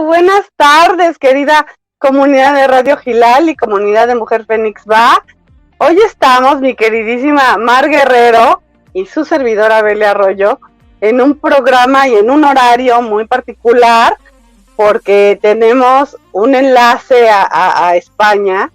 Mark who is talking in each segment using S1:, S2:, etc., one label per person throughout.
S1: buenas tardes, querida comunidad de Radio Gilal y comunidad de Mujer Fénix Va. Hoy estamos, mi queridísima Mar Guerrero y su servidora Belia Arroyo, en un programa y en un horario muy particular, porque tenemos un enlace a España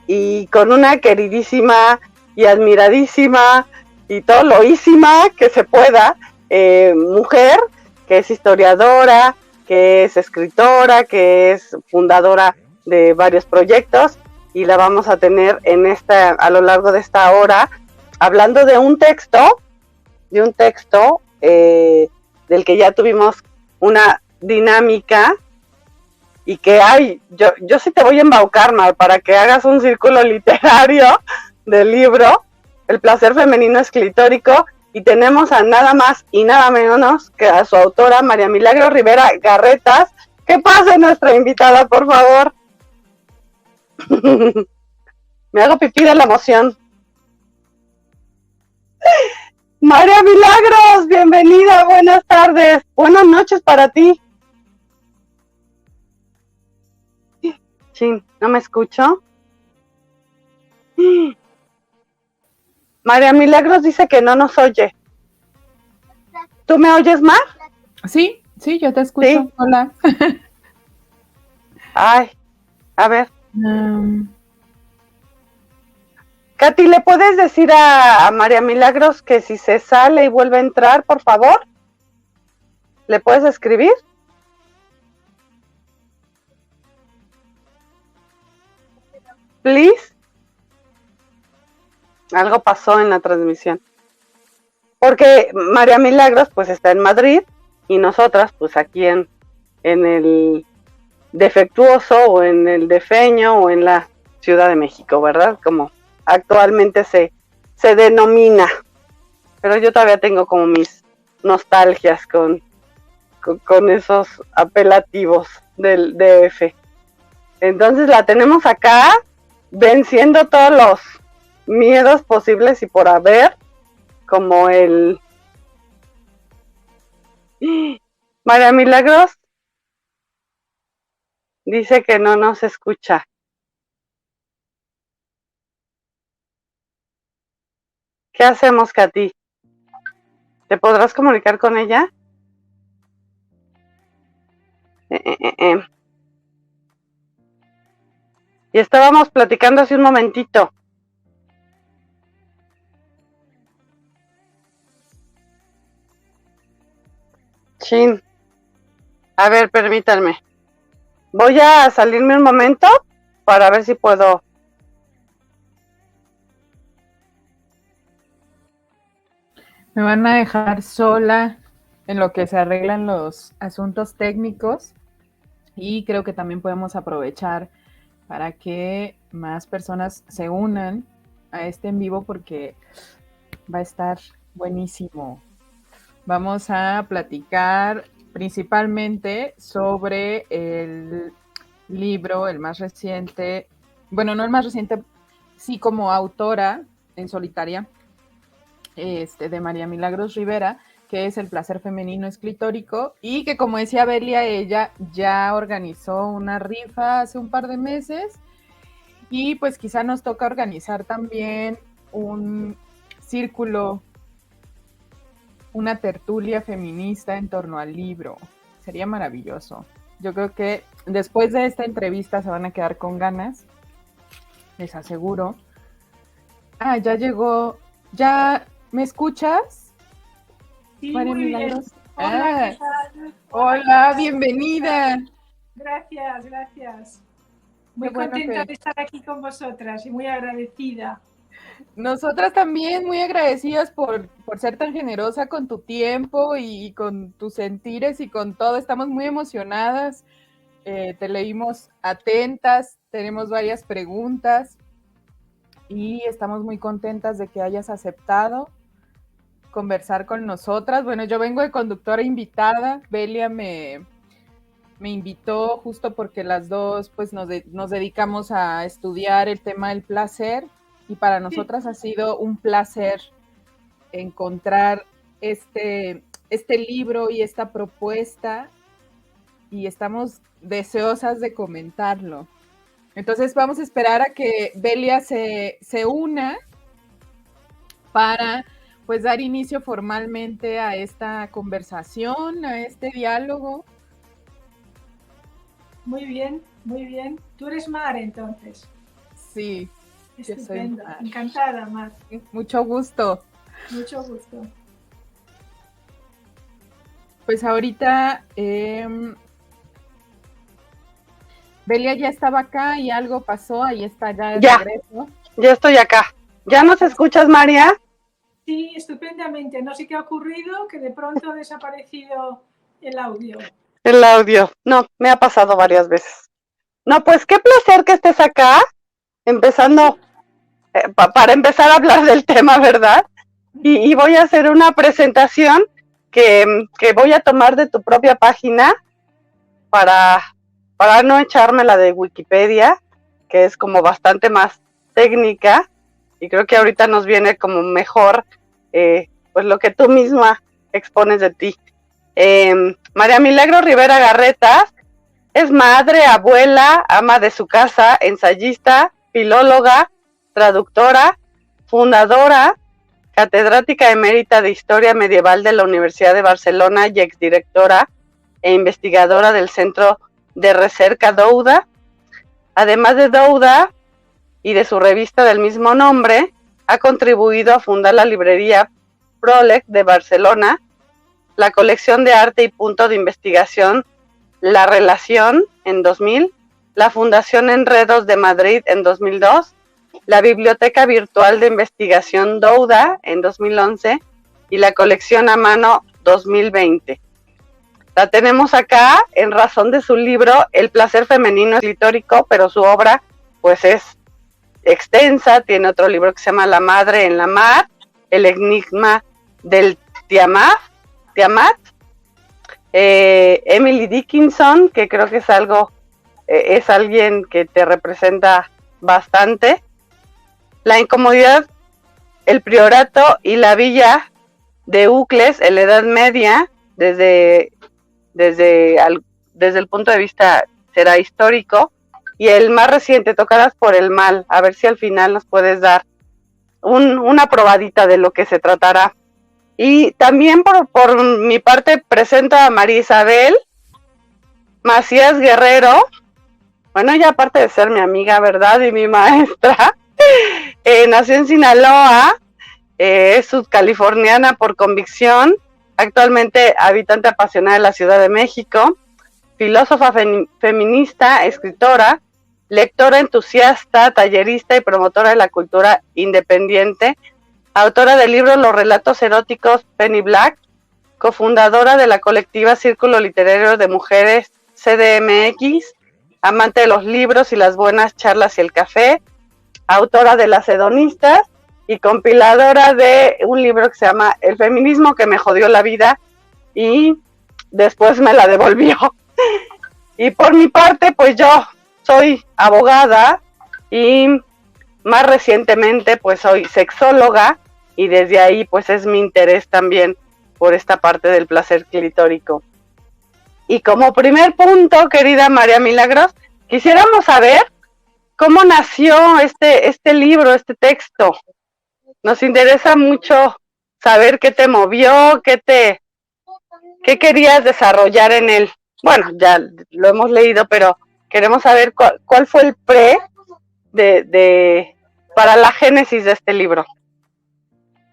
S1: y con una queridísima y admiradísima y todo loísima que se pueda, mujer que es historiadora, que es escritora, que es fundadora de varios proyectos, y la vamos a tener a lo largo de esta hora hablando de un texto del que ya tuvimos una dinámica y que yo sí te voy a embaucar, Mar, para que hagas un círculo literario del libro El placer femenino esclitórico, y tenemos a nada más y nada menos que a su autora, María Milagros Rivera Garretas. Que pase nuestra invitada, por favor. Me hago pipí de la emoción. María Milagros, bienvenida, buenas tardes, buenas noches para ti. Sí, ¿no me escucho? María Milagros dice que no nos oye. ¿Tú me oyes, Mar?
S2: Sí, yo te escucho. ¿Sí? Hola.
S1: Ay, a ver. Katy, ¿le puedes decir a María Milagros que si se sale y vuelve a entrar, por favor? ¿Le puedes escribir? Please. Algo pasó en la transmisión. Porque María Milagros pues está en Madrid y nosotras pues aquí en el defectuoso o en el defeño o en la Ciudad de México, ¿verdad? Como actualmente se denomina. Pero yo todavía tengo como mis nostalgias con esos apelativos del DF. Entonces la tenemos acá venciendo todos los miedos posibles y por haber, como el... María Milagros dice que no nos escucha. ¿Qué hacemos, Katy? ¿Te podrás comunicar con ella? Y estábamos platicando hace un momentito. Chin. A ver, permítanme. Voy a salirme un momento para ver si puedo.
S2: Me van a dejar sola en lo que se arreglan los asuntos técnicos, y creo que también podemos aprovechar para que más personas se unan a este en vivo, porque va a estar buenísimo. Vamos a platicar principalmente sobre el libro, el más reciente, bueno, no el más reciente, sí como autora en solitaria, de María Milagros Rivera, que es El placer femenino esclitórico, y que, como decía Belia, ella ya organizó una rifa hace un par de meses, y pues quizá nos toca organizar también un círculo, una tertulia feminista en torno al libro. Sería maravilloso. Yo creo que después de esta entrevista se van a quedar con ganas, les aseguro. Ya llegó. ¿Ya me escuchas?
S3: Sí, María Milagros.
S2: Hola, ¿qué tal? Hola, bienvenida.
S3: Gracias. Muy contenta de estar aquí con vosotras y muy agradecida.
S2: Nosotras también muy agradecidas por ser tan generosa con tu tiempo y con tus sentires y con todo. Estamos muy emocionadas. Te leímos atentas, tenemos varias preguntas y estamos muy contentas de que hayas aceptado conversar con nosotras. Bueno, yo vengo de conductora invitada. Belia me invitó justo porque las dos pues nos dedicamos a estudiar el tema del placer, y para nosotras ha sido un placer encontrar este libro y esta propuesta y estamos deseosas de comentarlo. Entonces vamos a esperar a que Belia se una para pues dar inicio formalmente a esta conversación, a este diálogo.
S3: Muy bien, muy bien. Tú eres Mar, entonces.
S2: Sí.
S3: Estupendo. Encantada, Mar.
S2: Mucho gusto.
S3: Mucho gusto.
S2: Pues ahorita Belia ya estaba acá y algo pasó, ahí está ya de regreso.
S1: Ya estoy acá. ¿Ya nos escuchas, María?
S3: Sí, estupendamente. No sé qué ha ocurrido, que de pronto ha desaparecido el audio.
S1: El audio. No, me ha pasado varias veces. No, pues qué placer que estés acá, empezando, para empezar a hablar del tema, ¿verdad? Y voy a hacer una presentación que voy a tomar de tu propia página para no echarme la de Wikipedia, que es como bastante más técnica, y creo que ahorita nos viene como mejor pues lo que tú misma expones de ti. María Milagros Rivera Garretas es madre, abuela, ama de su casa, ensayista, filóloga, traductora, fundadora, catedrática emérita de Historia Medieval de la Universidad de Barcelona y exdirectora e investigadora del Centro de Recerca Douda. Además de Douda y de su revista del mismo nombre, ha contribuido a fundar la librería Prolec de Barcelona, la colección de arte y punto de investigación La Relación en 2000, la Fundación Enredos de Madrid en 2002, la Biblioteca Virtual de Investigación Douda en 2011 y la colección a mano 2020. La tenemos acá en razón de su libro El placer femenino escritórico, pero su obra pues es extensa. Tiene otro libro que se llama La madre en la mar, El enigma del Tiamat, Emily Dickinson, que creo que es alguien que te representa bastante, La incomodidad, el priorato y la villa de Ucles en la Edad Media, desde el punto de vista será histórico, y el más reciente, Tocadas por el mal. A ver si al final nos puedes dar una probadita de lo que se tratará. Y también por mi parte presento a María Isabel Macías Guerrero. Bueno, ella aparte de ser mi amiga, ¿verdad? Y mi maestra, nació en Sinaloa, es sudcaliforniana por convicción, actualmente habitante apasionada de la Ciudad de México, filósofa feminista, escritora, lectora entusiasta, tallerista y promotora de la cultura independiente, autora del libro Los relatos eróticos Penny Black, cofundadora de la colectiva Círculo Literario de Mujeres CDMX, amante de los libros y las buenas charlas y el café, autora de Las Hedonistas y compiladora de un libro que se llama El feminismo que me jodió la vida y después me la devolvió. Y por mi parte, pues yo soy abogada y más recientemente pues soy sexóloga, y desde ahí pues es mi interés también por esta parte del placer clitórico. Y como primer punto, querida María Milagros, quisiéramos saber cómo nació este libro, este texto. Nos interesa mucho saber qué te movió, qué querías desarrollar en él. Bueno, ya lo hemos leído, pero queremos saber cuál fue el para la génesis de este libro.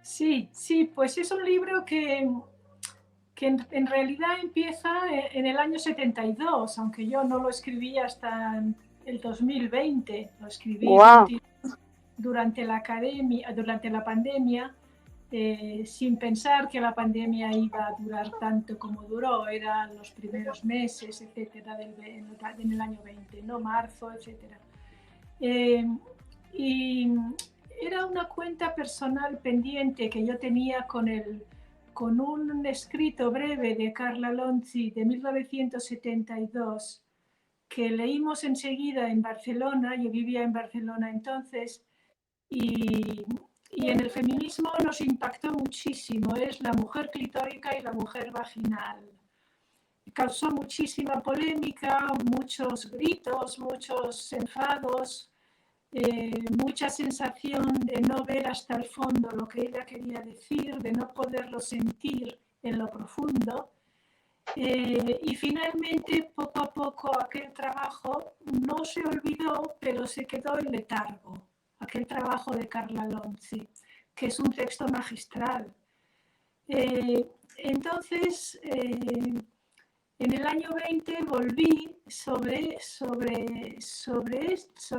S3: Sí, pues es un libro que en realidad empieza en el año 72, aunque yo no lo escribí hasta el 2020, lo escribí durante la pandemia, sin pensar que la pandemia iba a durar tanto como duró. Eran los primeros meses, etcétera, en el año 20, ¿no? Marzo, etcétera. Y era una cuenta personal pendiente que yo tenía con un escrito breve de Carla Lonzi de 1972 que leímos enseguida en Barcelona. Yo vivía en Barcelona entonces, y en el feminismo nos impactó muchísimo. Es la mujer clitórica y la mujer vaginal. causó muchísima polémica, muchos gritos, muchos enfados, mucha sensación de no ver hasta el fondo lo que ella quería decir, de no poderlo sentir en lo profundo. Y finalmente, poco a poco, aquel trabajo no se olvidó, pero se quedó en letargo. Aquel trabajo de Carla Lonzi, que es un texto magistral. Entonces, en el año 20 volví sobre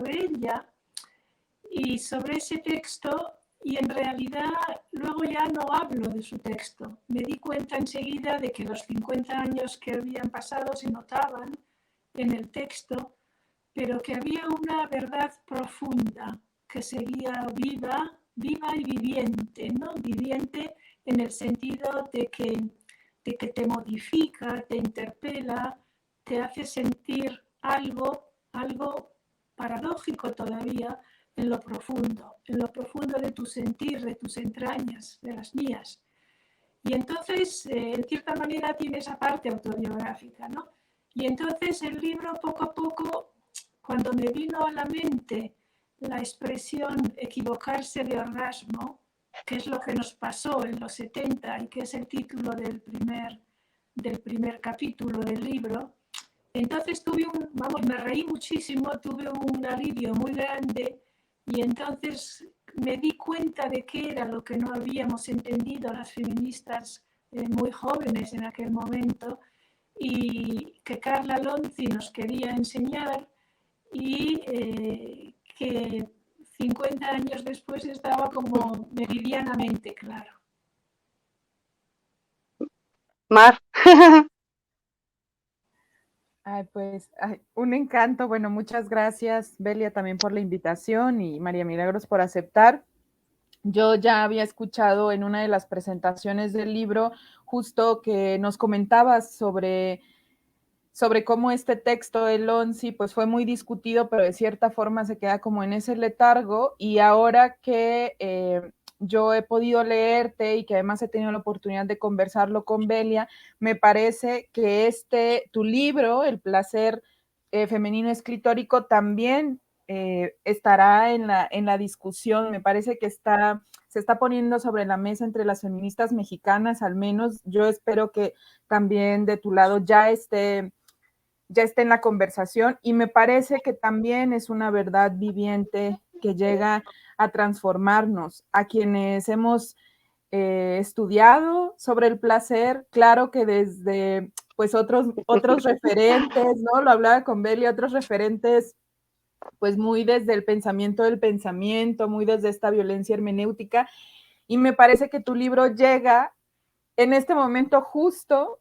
S3: ella y sobre ese texto, y en realidad luego ya no hablo de su texto. Me di cuenta enseguida de que los 50 años que habían pasado se notaban en el texto, pero que había una verdad profunda que seguía viva y viviente, ¿no? Viviente en el sentido de que te modifica, te interpela, te hace sentir algo paradójico todavía en lo profundo de tu sentir, de tus entrañas, de las mías. Y entonces, en cierta manera, tiene esa parte autobiográfica, ¿no? Y entonces el libro, poco a poco, cuando me vino a la mente la expresión equivocarse de orgasmo, que es lo que nos pasó en los 70 y que es el título del primer capítulo del libro, entonces me reí muchísimo, tuve un alivio muy grande y entonces me di cuenta de qué era lo que no habíamos entendido las feministas muy jóvenes en aquel momento y que Carla Lonzi nos quería enseñar y que 50 años después estaba como meridianamente claro.
S1: Mar.
S2: Ay, pues, un encanto. Bueno, muchas gracias, Belia, también por la invitación y María Milagros por aceptar. Yo ya había escuchado en una de las presentaciones del libro justo que nos comentabas sobre cómo este texto de Lonzi pues fue muy discutido, pero de cierta forma se queda como en ese letargo, y ahora que yo he podido leerte y que además he tenido la oportunidad de conversarlo con Belia, me parece que tu libro, El placer femenino escritórico, también estará en la discusión. Me parece que se está poniendo sobre la mesa entre las feministas mexicanas, al menos. Yo espero que también de tu lado ya esté en la conversación, y me parece que también es una verdad viviente que llega a transformarnos. A quienes hemos estudiado sobre el placer, claro que desde pues otros referentes, ¿no? Lo hablaba con Belia, otros referentes pues muy desde el pensamiento del pensamiento, muy desde esta violencia hermenéutica, y me parece que tu libro llega en este momento justo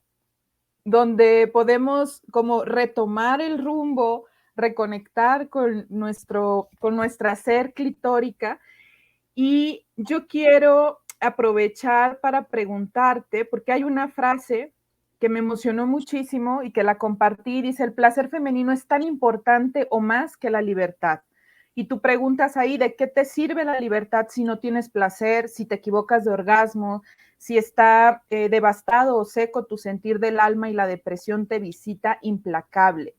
S2: donde podemos como retomar el rumbo, reconectar con nuestra ser clitórica. Y yo quiero aprovechar para preguntarte, porque hay una frase que me emocionó muchísimo y que la compartí, dice: el placer femenino es tan importante o más que la libertad. Y tú preguntas ahí, ¿de qué te sirve la libertad si no tienes placer, si te equivocas de orgasmo, si está devastado o seco tu sentir del alma y la depresión te visita implacable?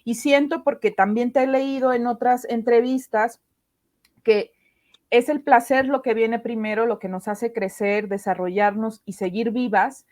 S2: Y siento, porque también te he leído en otras entrevistas, que es el placer lo que viene primero, lo que nos hace crecer, desarrollarnos y seguir vivas,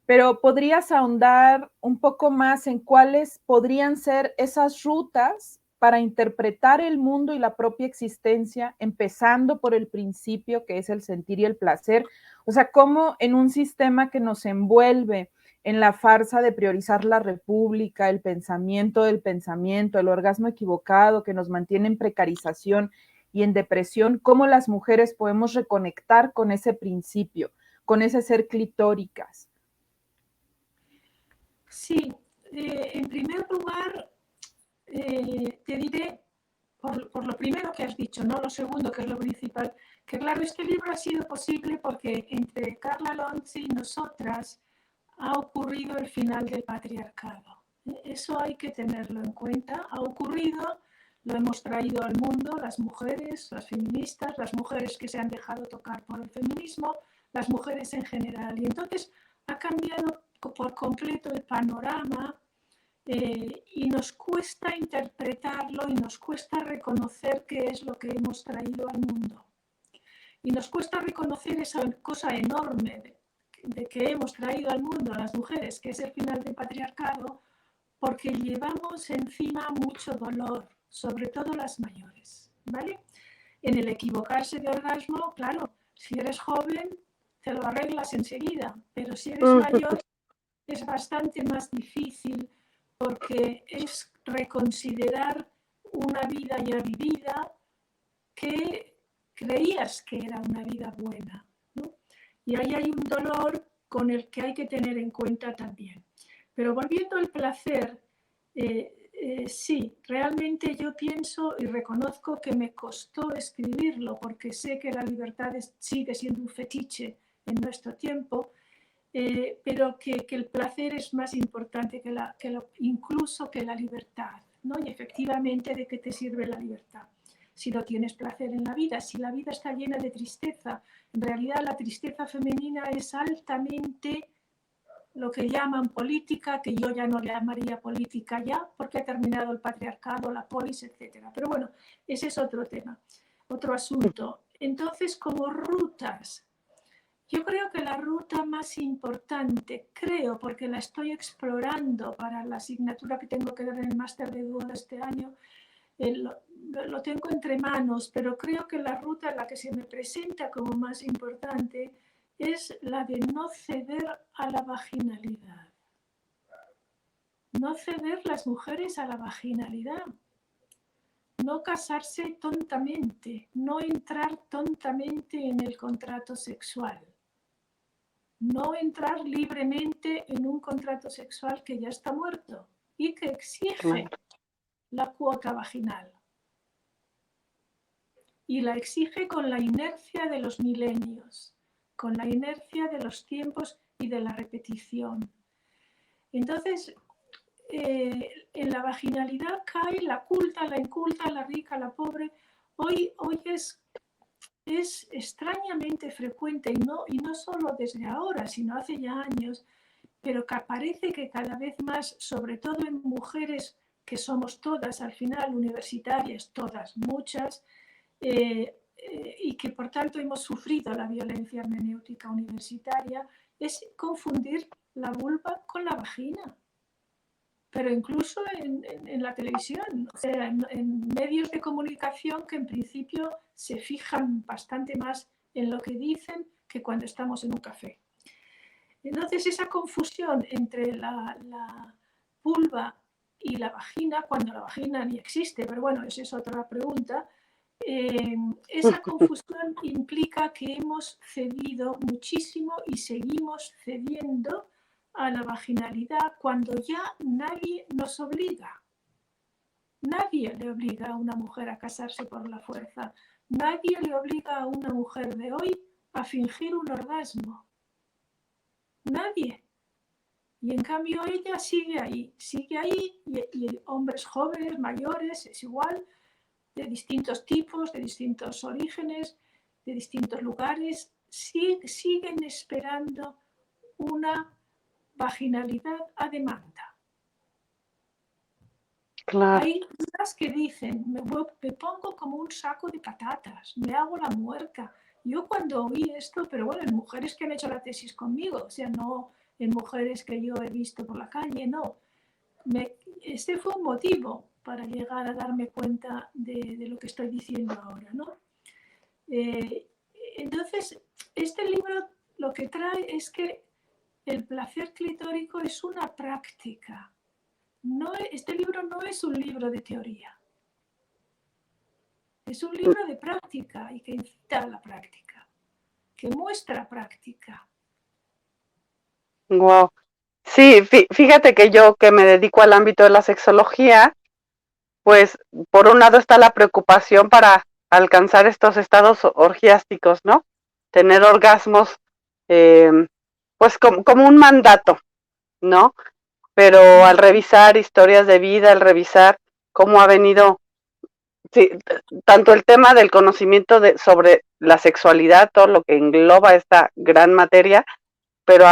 S2: pero ¿podrías ahondar un poco más en cuáles podrían ser esas rutas para interpretar el mundo y la propia existencia, empezando por el principio, que es el sentir y el placer? O sea, cómo en un sistema que nos envuelve en la farsa de priorizar la república, el pensamiento del pensamiento, el orgasmo equivocado que nos mantiene en precarización y en depresión, cómo las mujeres podemos reconectar con ese principio, con ese ser clitóricas.
S3: Sí, en primer lugar, te diré, por lo primero que has dicho, no lo segundo, que es lo principal, que claro, este libro ha sido posible porque entre Carla Lonzi y nosotras ha ocurrido el final del patriarcado. Eso hay que tenerlo en cuenta. Ha ocurrido, lo hemos traído al mundo, las mujeres, las feministas, las mujeres que se han dejado tocar por el feminismo, las mujeres en general. Y entonces ha cambiado por completo el panorama y nos cuesta interpretarlo y nos cuesta reconocer qué es lo que hemos traído al mundo. Y nos cuesta reconocer esa cosa enorme de que hemos traído al mundo a las mujeres, que es el final del patriarcado, porque llevamos encima mucho dolor, sobre todo las mayores, ¿vale? En el equivocarse de orgasmo, claro, si eres joven te lo arreglas enseguida, pero si eres mayor es bastante más difícil porque es reconsiderar una vida ya vivida que creías que era una vida buena, ¿no? Y ahí hay un dolor con el que hay que tener en cuenta también. Pero volviendo al placer, sí, realmente yo pienso y reconozco que me costó escribirlo porque sé que la libertad sigue siendo un fetiche en nuestro tiempo, pero que el placer es más importante incluso que la libertad, ¿no? Y efectivamente, ¿de qué te sirve la libertad si no tienes placer en la vida? Si la vida está llena de tristeza, en realidad la tristeza femenina es altamente lo que llaman política, que yo ya no llamaría política ya, porque ha terminado el patriarcado, la polis, etc. Pero bueno, ese es otro tema, otro asunto. Entonces, como rutas, yo creo que la ruta más importante, porque la estoy explorando para la asignatura que tengo que dar en el máster de dúo de este año, lo tengo entre manos, pero creo que la ruta, la que se me presenta como más importante, es la de no ceder a la vaginalidad. No ceder las mujeres a la vaginalidad. No casarse tontamente, no entrar tontamente en el contrato sexual. No entrar libremente en un contrato sexual que ya está muerto y que exige la cuota vaginal. Y la exige con la inercia de los milenios, con la inercia de los tiempos y de la repetición. Entonces, en la vaginalidad cae la culta, la inculta, la rica, la pobre. Hoy es extrañamente frecuente, y no solo desde ahora, sino hace ya años, pero que parece que cada vez más, sobre todo en mujeres que somos todas al final universitarias, todas, muchas, y que por tanto hemos sufrido la violencia hermenéutica universitaria, es confundir la vulva con la vagina. Pero incluso en la televisión, o sea, en medios de comunicación que en principio se fijan bastante más en lo que dicen que cuando estamos en un café. Entonces esa confusión entre la vulva y la vagina, cuando la vagina ni existe, pero bueno, esa es otra pregunta, esa confusión implica que hemos cedido muchísimo y seguimos cediendo a la vaginalidad cuando ya nadie nos obliga. Nadie le obliga a una mujer a casarse por la fuerza. Nadie le obliga a una mujer de hoy a fingir un orgasmo. Nadie. Y en cambio ella sigue ahí y hombres jóvenes, mayores, es igual, de distintos tipos, de distintos orígenes, de distintos lugares, siguen esperando una vaginalidad a demanda.
S1: Claro.
S3: Hay unas que dicen, me pongo como un saco de patatas, me hago la muerta. Yo cuando oí esto, pero bueno, en mujeres que han hecho la tesis conmigo, o sea, no en mujeres que yo he visto por la calle, no. Este fue un motivo para llegar a darme cuenta de lo que estoy diciendo ahora, ¿no? Entonces, este libro lo que trae es que el placer clitórico es una práctica. Este libro no es un libro de teoría. Es un libro de práctica y que incita a la práctica, que muestra práctica.
S1: Wow. Sí, fíjate que yo que me dedico al ámbito de la sexología, pues por un lado está la preocupación para alcanzar estos estados orgiásticos, ¿no? Tener orgasmos, pues como un mandato, ¿no? Pero al revisar historias de vida, al revisar cómo ha venido, sí, tanto el tema del conocimiento sobre la sexualidad, todo lo que engloba esta gran materia, pero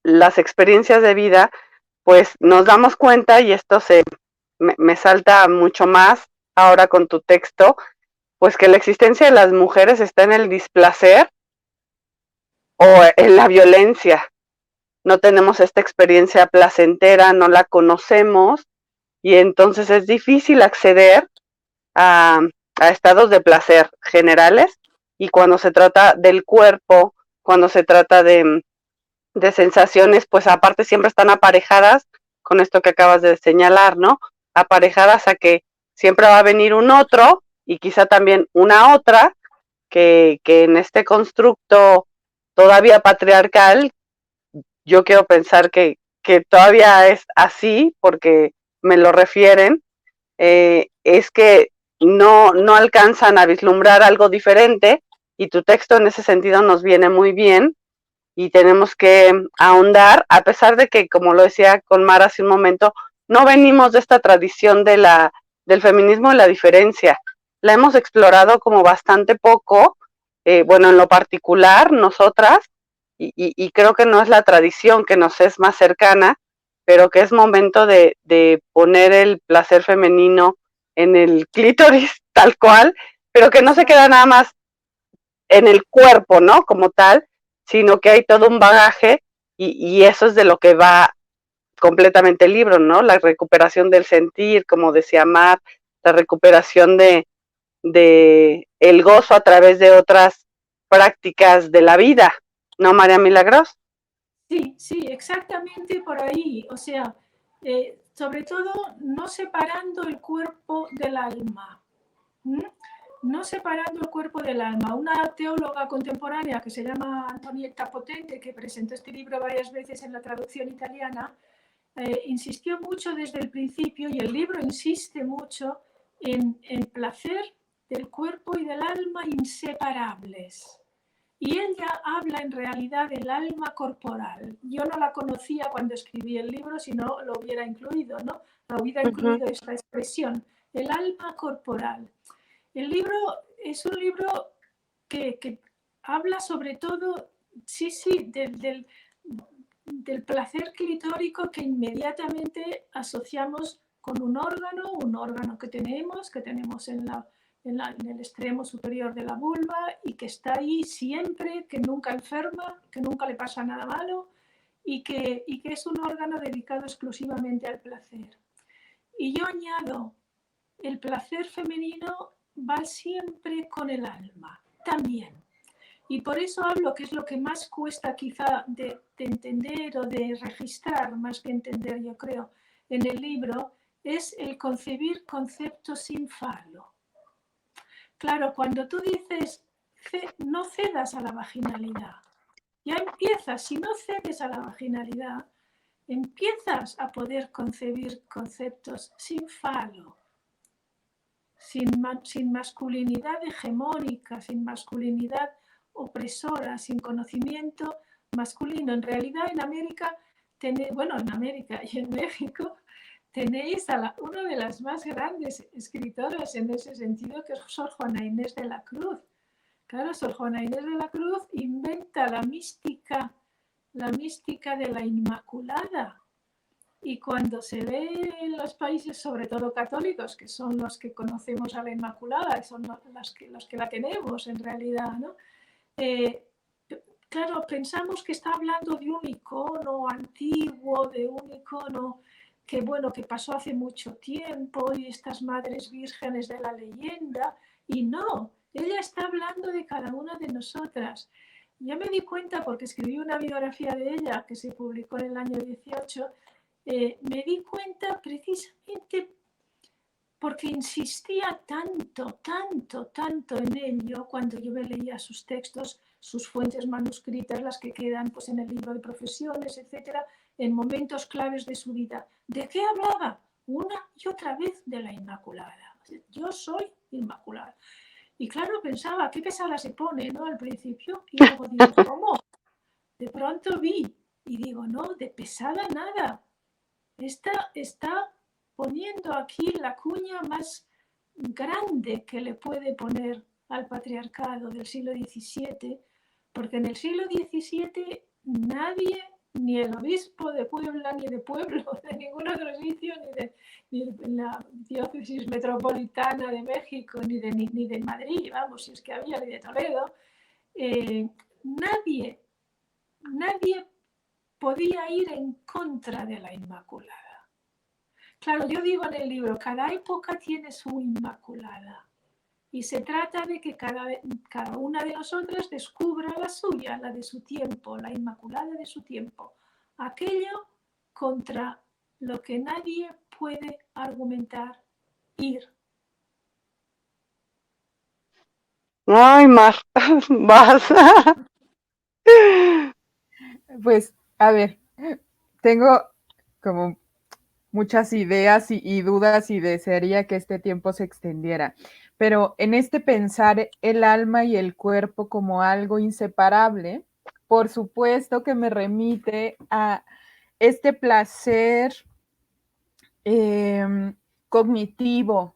S1: las experiencias de vida, pues nos damos cuenta, y esto me salta mucho más ahora con tu texto, pues que la existencia de las mujeres está en el displacer o en la violencia. No tenemos esta experiencia placentera, no la conocemos, y entonces es difícil acceder a estados de placer generales, y cuando se trata del cuerpo, cuando se trata de sensaciones, pues aparte siempre están aparejadas con esto que acabas de señalar, ¿no? Aparejadas a que siempre va a venir un otro y quizá también una otra que en este constructo todavía patriarcal, yo quiero pensar que todavía es así porque me lo refieren, es que no alcanzan a vislumbrar algo diferente, y tu texto en ese sentido nos viene muy bien, y tenemos que ahondar, a pesar de que, como lo decía con Mar hace un momento, no venimos de esta tradición del feminismo de la diferencia. La hemos explorado como bastante poco, bueno, en lo particular, nosotras, y creo que no es la tradición que nos es más cercana, pero que es momento de poner el placer femenino en el clítoris tal cual, pero que no se queda nada más en el cuerpo, ¿no? Como tal, sino que hay todo un bagaje, y eso es de lo que va completamente el libro, ¿no? La recuperación del sentir, como decía Mar, la recuperación de el gozo a través de otras prácticas de la vida, ¿no, María Milagros?
S3: Sí, sí, exactamente por ahí. O sea, sobre todo no separando el cuerpo del alma. ¿Mm? No separando el cuerpo del alma. Una teóloga contemporánea que se llama Antonietta Potente, que presentó este libro varias veces en la traducción italiana, insistió mucho desde el principio, y el libro insiste mucho en el placer del cuerpo y del alma inseparables. Y ella habla en realidad del alma corporal. Yo no la conocía cuando escribí el libro, si no lo hubiera incluido, ¿no? Lo hubiera incluido esta expresión, el alma corporal. El libro es un libro que habla sobre todo, sí, del placer clitórico que inmediatamente asociamos con un órgano que tenemos en el extremo superior de la vulva, y que está ahí siempre, que nunca enferma, que nunca le pasa nada malo, y que es un órgano dedicado exclusivamente al placer. Y yo añado, el placer femenino va siempre con el alma, también. Y por eso hablo, que es lo que más cuesta quizá de entender o de registrar, más que entender, yo creo, en el libro, es el concebir conceptos sin falo. Claro, cuando tú dices no cedas a la vaginalidad, ya empiezas, si no cedes a la vaginalidad, empiezas a poder concebir conceptos sin falo, sin masculinidad hegemónica, sin masculinidad opresora, sin conocimiento masculino. En realidad en América, en América y en México, tenéis a una de las más grandes escritoras en ese sentido, que es Sor Juana Inés de la Cruz. Claro, Sor Juana Inés de la Cruz inventa la mística de la Inmaculada. Y cuando se ve en los países, sobre todo católicos, que son los que conocemos a la Inmaculada, son los que la tenemos en realidad, ¿no? Claro, pensamos que está hablando de un icono antiguo, de un icono que, bueno, que pasó hace mucho tiempo, y estas madres vírgenes de la leyenda, y no, ella está hablando de cada una de nosotras. Yo me di cuenta, porque escribí una biografía de ella que se publicó en el año 18, me di cuenta precisamente porque insistía tanto en ello cuando yo me leía sus textos, sus fuentes manuscritas, las que quedan pues, en el libro de profesiones, etcétera, en momentos claves de su vida. ¿De qué hablaba? Una y otra vez de la Inmaculada. Yo soy Inmaculada. Y claro, pensaba, qué pesada se pone, ¿no? Al principio, y luego digo, ¿cómo? De pronto vi, y digo, no, de pesada nada. Esta está poniendo aquí la cuña más grande que le puede poner al patriarcado del siglo XVII, porque en el siglo XVII nadie ni el obispo de Puebla, ni de Pueblo, de ningún otro sitio, ni de la diócesis metropolitana de México, ni de Madrid, vamos, si es que había, ni de Toledo. Nadie podía ir en contra de la Inmaculada. Claro, yo digo en el libro, cada época tiene su Inmaculada. Y se trata de que cada una de nosotras descubra la suya, la de su tiempo, la Inmaculada de su tiempo. Aquello contra lo que nadie puede argumentar ir.
S1: Ay, Mar, vas.
S2: Pues, a ver, tengo como muchas ideas y dudas y desearía que este tiempo se extendiera. Pero en este pensar el alma y el cuerpo como algo inseparable, por supuesto que me remite a este placer cognitivo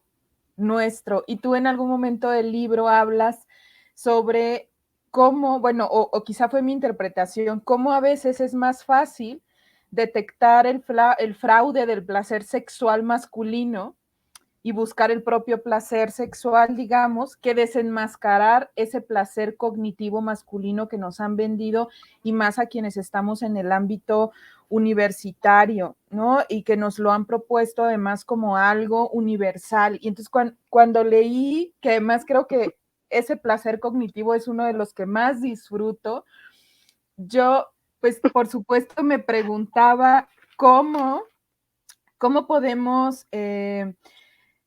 S2: nuestro. Y tú en algún momento del libro hablas sobre cómo, bueno, o quizá fue mi interpretación, cómo a veces es más fácil detectar el fraude del placer sexual masculino y buscar el propio placer sexual, digamos, que desenmascarar ese placer cognitivo masculino que nos han vendido y más a quienes estamos en el ámbito universitario, ¿no? Y que nos lo han propuesto además como algo universal. Y entonces cuando leí, que además creo que ese placer cognitivo es uno de los que más disfruto, yo, pues, por supuesto, me preguntaba cómo podemos...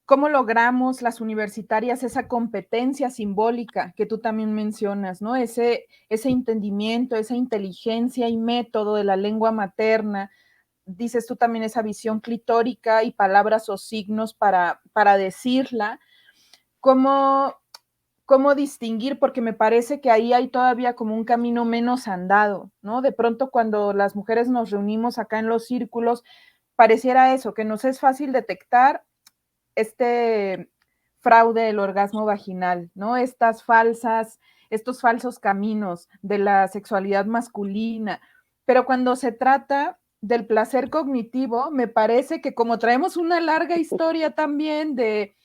S2: ¿cómo logramos las universitarias esa competencia simbólica que tú también mencionas, ¿no? Ese entendimiento, esa inteligencia y método de la lengua materna, dices tú también esa visión clitórica y palabras o signos para decirla, ¿cómo distinguir? Porque me parece que ahí hay todavía como un camino menos andado, ¿no? De pronto cuando las mujeres nos reunimos acá en los círculos, pareciera eso, que nos es fácil detectar este fraude del orgasmo vaginal, ¿no? Estos falsos caminos de la sexualidad masculina. Pero cuando se trata del placer cognitivo, me parece que como traemos una larga historia también de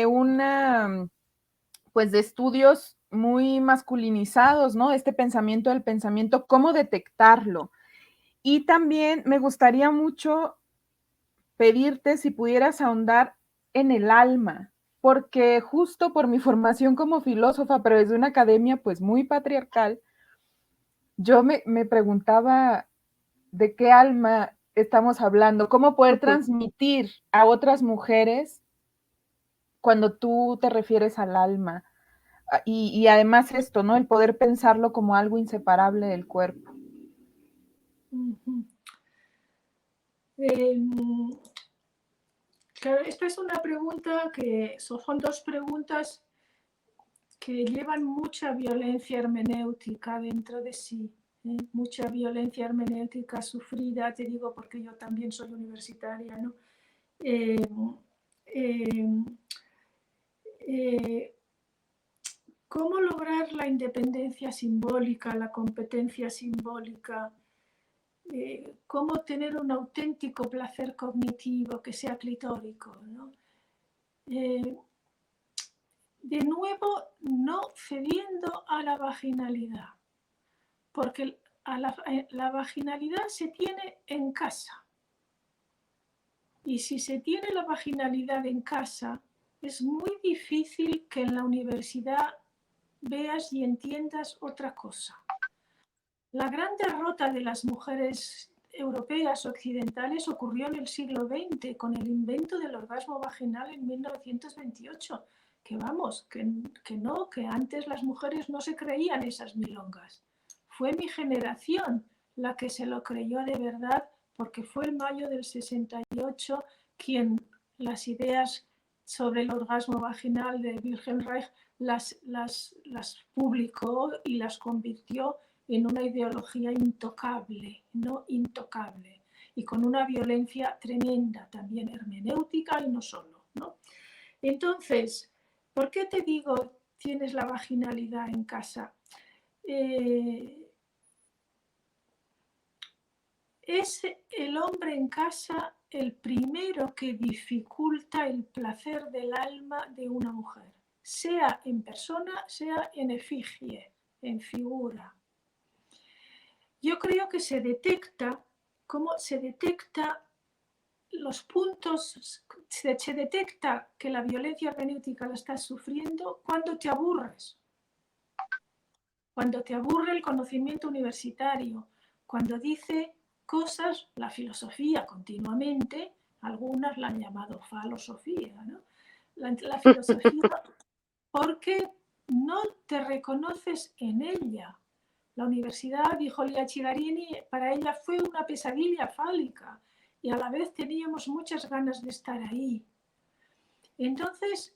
S2: una, pues de estudios muy masculinizados, ¿no? Este pensamiento del pensamiento, ¿cómo detectarlo? Y también me gustaría mucho pedirte si pudieras ahondar en el alma, porque justo por mi formación como filósofa, pero desde una academia pues muy patriarcal, yo me preguntaba de qué alma estamos hablando, cómo poder transmitir a otras mujeres cuando tú te refieres al alma. Y además esto, ¿no? El poder pensarlo como algo inseparable del cuerpo.
S3: Claro, esta es una pregunta que son dos preguntas que llevan mucha violencia hermenéutica dentro de sí, mucha violencia hermenéutica sufrida, te digo porque yo también soy universitaria, ¿no? ¿Cómo lograr la independencia simbólica, la competencia simbólica? Cómo tener un auténtico placer cognitivo que sea clitórico, ¿no? De nuevo, no cediendo a la vaginalidad, porque la vaginalidad se tiene en casa. Y si se tiene la vaginalidad en casa, es muy difícil que en la universidad veas y entiendas otra cosa. La gran derrota de las mujeres europeas occidentales ocurrió en el siglo XX con el invento del orgasmo vaginal en 1928. Que vamos, que antes las mujeres no se creían esas milongas. Fue mi generación la que se lo creyó de verdad, porque fue el mayo del 68 quien las ideas sobre el orgasmo vaginal de Wilhelm Reich las publicó y las convirtió en una ideología intocable, no intocable, y con una violencia tremenda también hermenéutica y no solo, ¿no? Entonces, ¿por qué te digo tienes la vaginalidad en casa? es el hombre en casa el primero que dificulta el placer del alma de una mujer, sea en persona, sea en efigie, en figura. Yo creo que se detecta los puntos, se detecta que la violencia hermenéutica la estás sufriendo cuando te aburres. Cuando te aburre el conocimiento universitario, cuando dice cosas, la filosofía continuamente, algunas la han llamado falosofía, ¿no? La filosofía, porque no te reconoces en ella. La universidad, dijo Lia Chigarini, para ella fue una pesadilla fálica y a la vez teníamos muchas ganas de estar ahí. Entonces,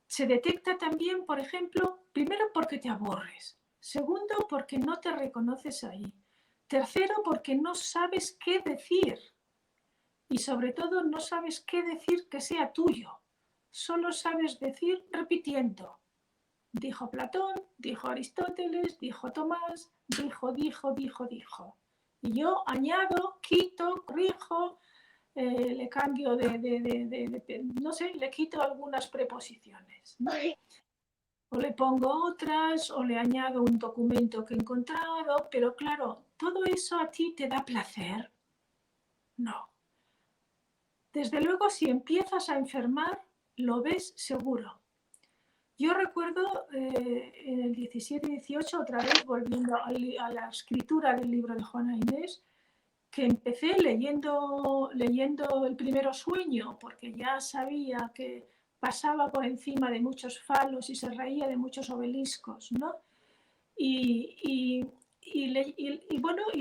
S3: se detecta también, por ejemplo, primero porque te aburres, segundo porque no te reconoces ahí, tercero porque no sabes qué decir y sobre todo no sabes qué decir que sea tuyo, solo sabes decir repitiendo. Dijo Platón, dijo Aristóteles, dijo Tomás, dijo. Y yo añado, quito, corrijo, le cambio no sé, le quito algunas preposiciones, ¿no? O le pongo otras, o le añado un documento que he encontrado, pero claro, ¿todo eso a ti te da placer? No. Desde luego, si empiezas a enfermar, lo ves seguro. Yo recuerdo en el 17 y 18, otra vez volviendo a la escritura del libro de Juana Inés, que empecé leyendo el primero sueño, porque ya sabía que pasaba por encima de muchos falos y se reía de muchos obeliscos, ¿no? Y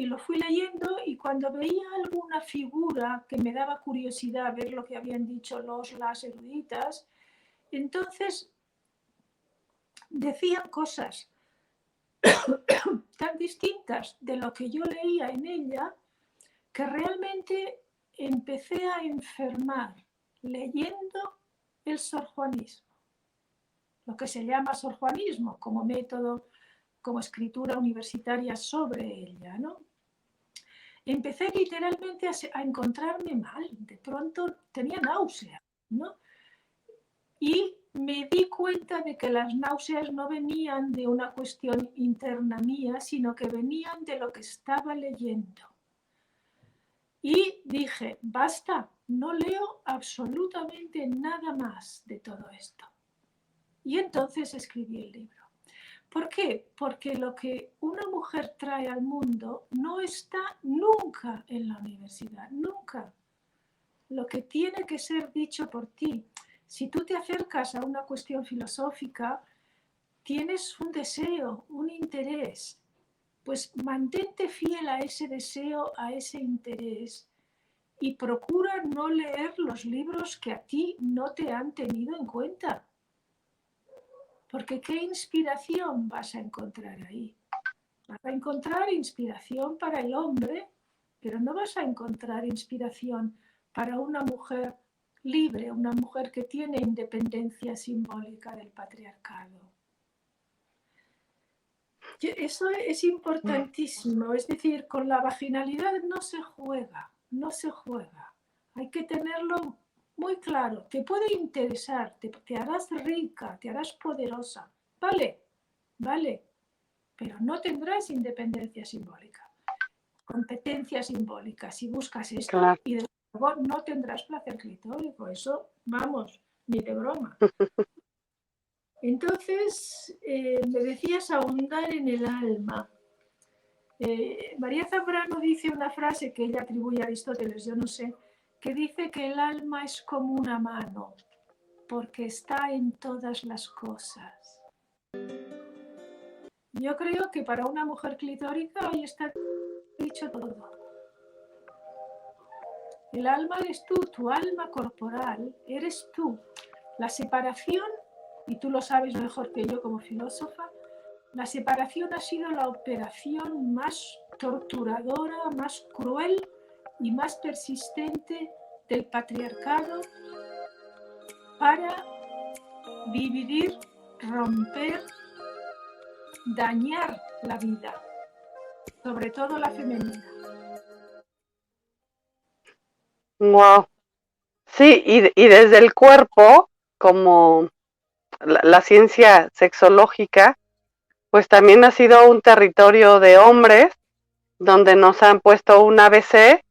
S3: lo fui leyendo, y cuando veía alguna figura que me daba curiosidad ver lo que habían dicho las eruditas, entonces decían cosas tan distintas de lo que yo leía en ella que realmente empecé a enfermar leyendo el sorjuanismo, lo que se llama sorjuanismo como método, como escritura universitaria sobre ella, ¿no? Empecé literalmente a encontrarme mal, de pronto tenía náuseas, ¿no? Y me di cuenta de que las náuseas no venían de una cuestión interna mía, sino que venían de lo que estaba leyendo. Y dije, basta, no leo absolutamente nada más de todo esto. Y entonces escribí el libro. ¿Por qué? Porque lo que una mujer trae al mundo no está nunca en la universidad, nunca. Lo que tiene que ser dicho por ti. Si tú te acercas a una cuestión filosófica, tienes un deseo, un interés, pues mantente fiel a ese deseo, a ese interés, y procura no leer los libros que a ti no te han tenido en cuenta. Porque ¿qué inspiración vas a encontrar ahí? Vas a encontrar inspiración para el hombre, pero no vas a encontrar inspiración para una mujer libre, una mujer que tiene independencia simbólica del patriarcado. Eso es importantísimo, es decir, con la vaginalidad no se juega, no se juega. Hay que tenerlo muy claro. Te puede interesar, te harás rica, te harás poderosa, vale, pero no tendrás independencia simbólica, competencia simbólica. Si buscas esto, claro, y desde luego no tendrás placer clitórico, eso, vamos, ni de broma. Entonces, me decías ahondar en el alma. María Zambrano dice una frase que ella atribuye a Aristóteles, yo no sé, que dice que el alma es como una mano, porque está en todas las cosas. Yo creo que para una mujer clitórica ahí está dicho todo. El alma eres tú, tu alma corporal eres tú. La separación, y tú lo sabes mejor que yo como filósofa, la separación ha sido la operación más torturadora, más cruel y más persistente del patriarcado para dividir, romper, dañar la vida. sobre todo la femenina.
S1: Wow. Sí, y desde el cuerpo, como la ciencia sexológica, pues también ha sido un territorio de hombres donde nos han puesto un ABC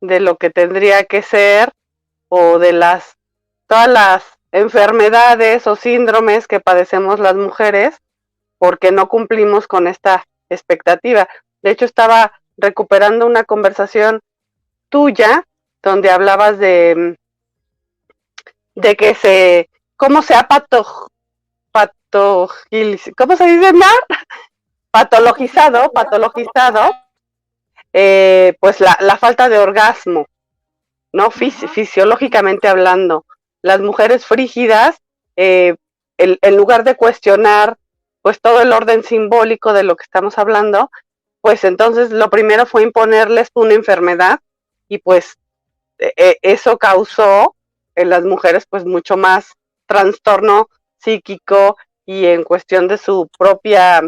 S1: de lo que tendría que ser o de todas las enfermedades o síndromes que padecemos las mujeres porque no cumplimos con esta expectativa. De hecho, estaba recuperando una conversación tuya donde hablabas de que cómo se ha ¿cómo se dice, Mar? Patologizado, pues la falta de orgasmo, ¿no? Fisiológicamente hablando. Las mujeres frígidas, en lugar de cuestionar pues todo el orden simbólico de lo que estamos hablando, pues entonces lo primero fue imponerles una enfermedad y pues eso causó en las mujeres pues mucho más trastorno psíquico y en cuestión de su propia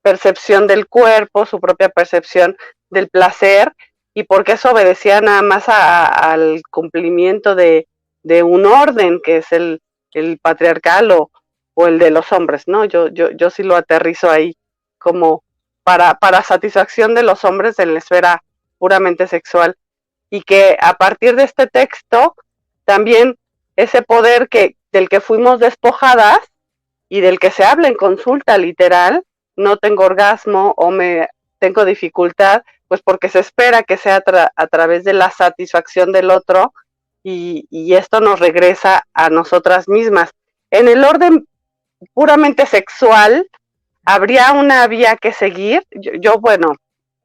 S1: percepción del cuerpo, su propia percepción del placer, y porque eso obedecía nada más al cumplimiento de un orden que es el patriarcal o el de los hombres, ¿no? Yo sí lo aterrizo ahí como para satisfacción de los hombres en la esfera puramente sexual, y que a partir de este texto también ese poder del que fuimos despojadas y del que se habla en consulta literal, no tengo orgasmo o tengo dificultad, pues porque se espera que sea a través de la satisfacción del otro, y esto nos regresa a nosotras mismas. En el orden puramente sexual, ¿habría una vía que seguir? Bueno,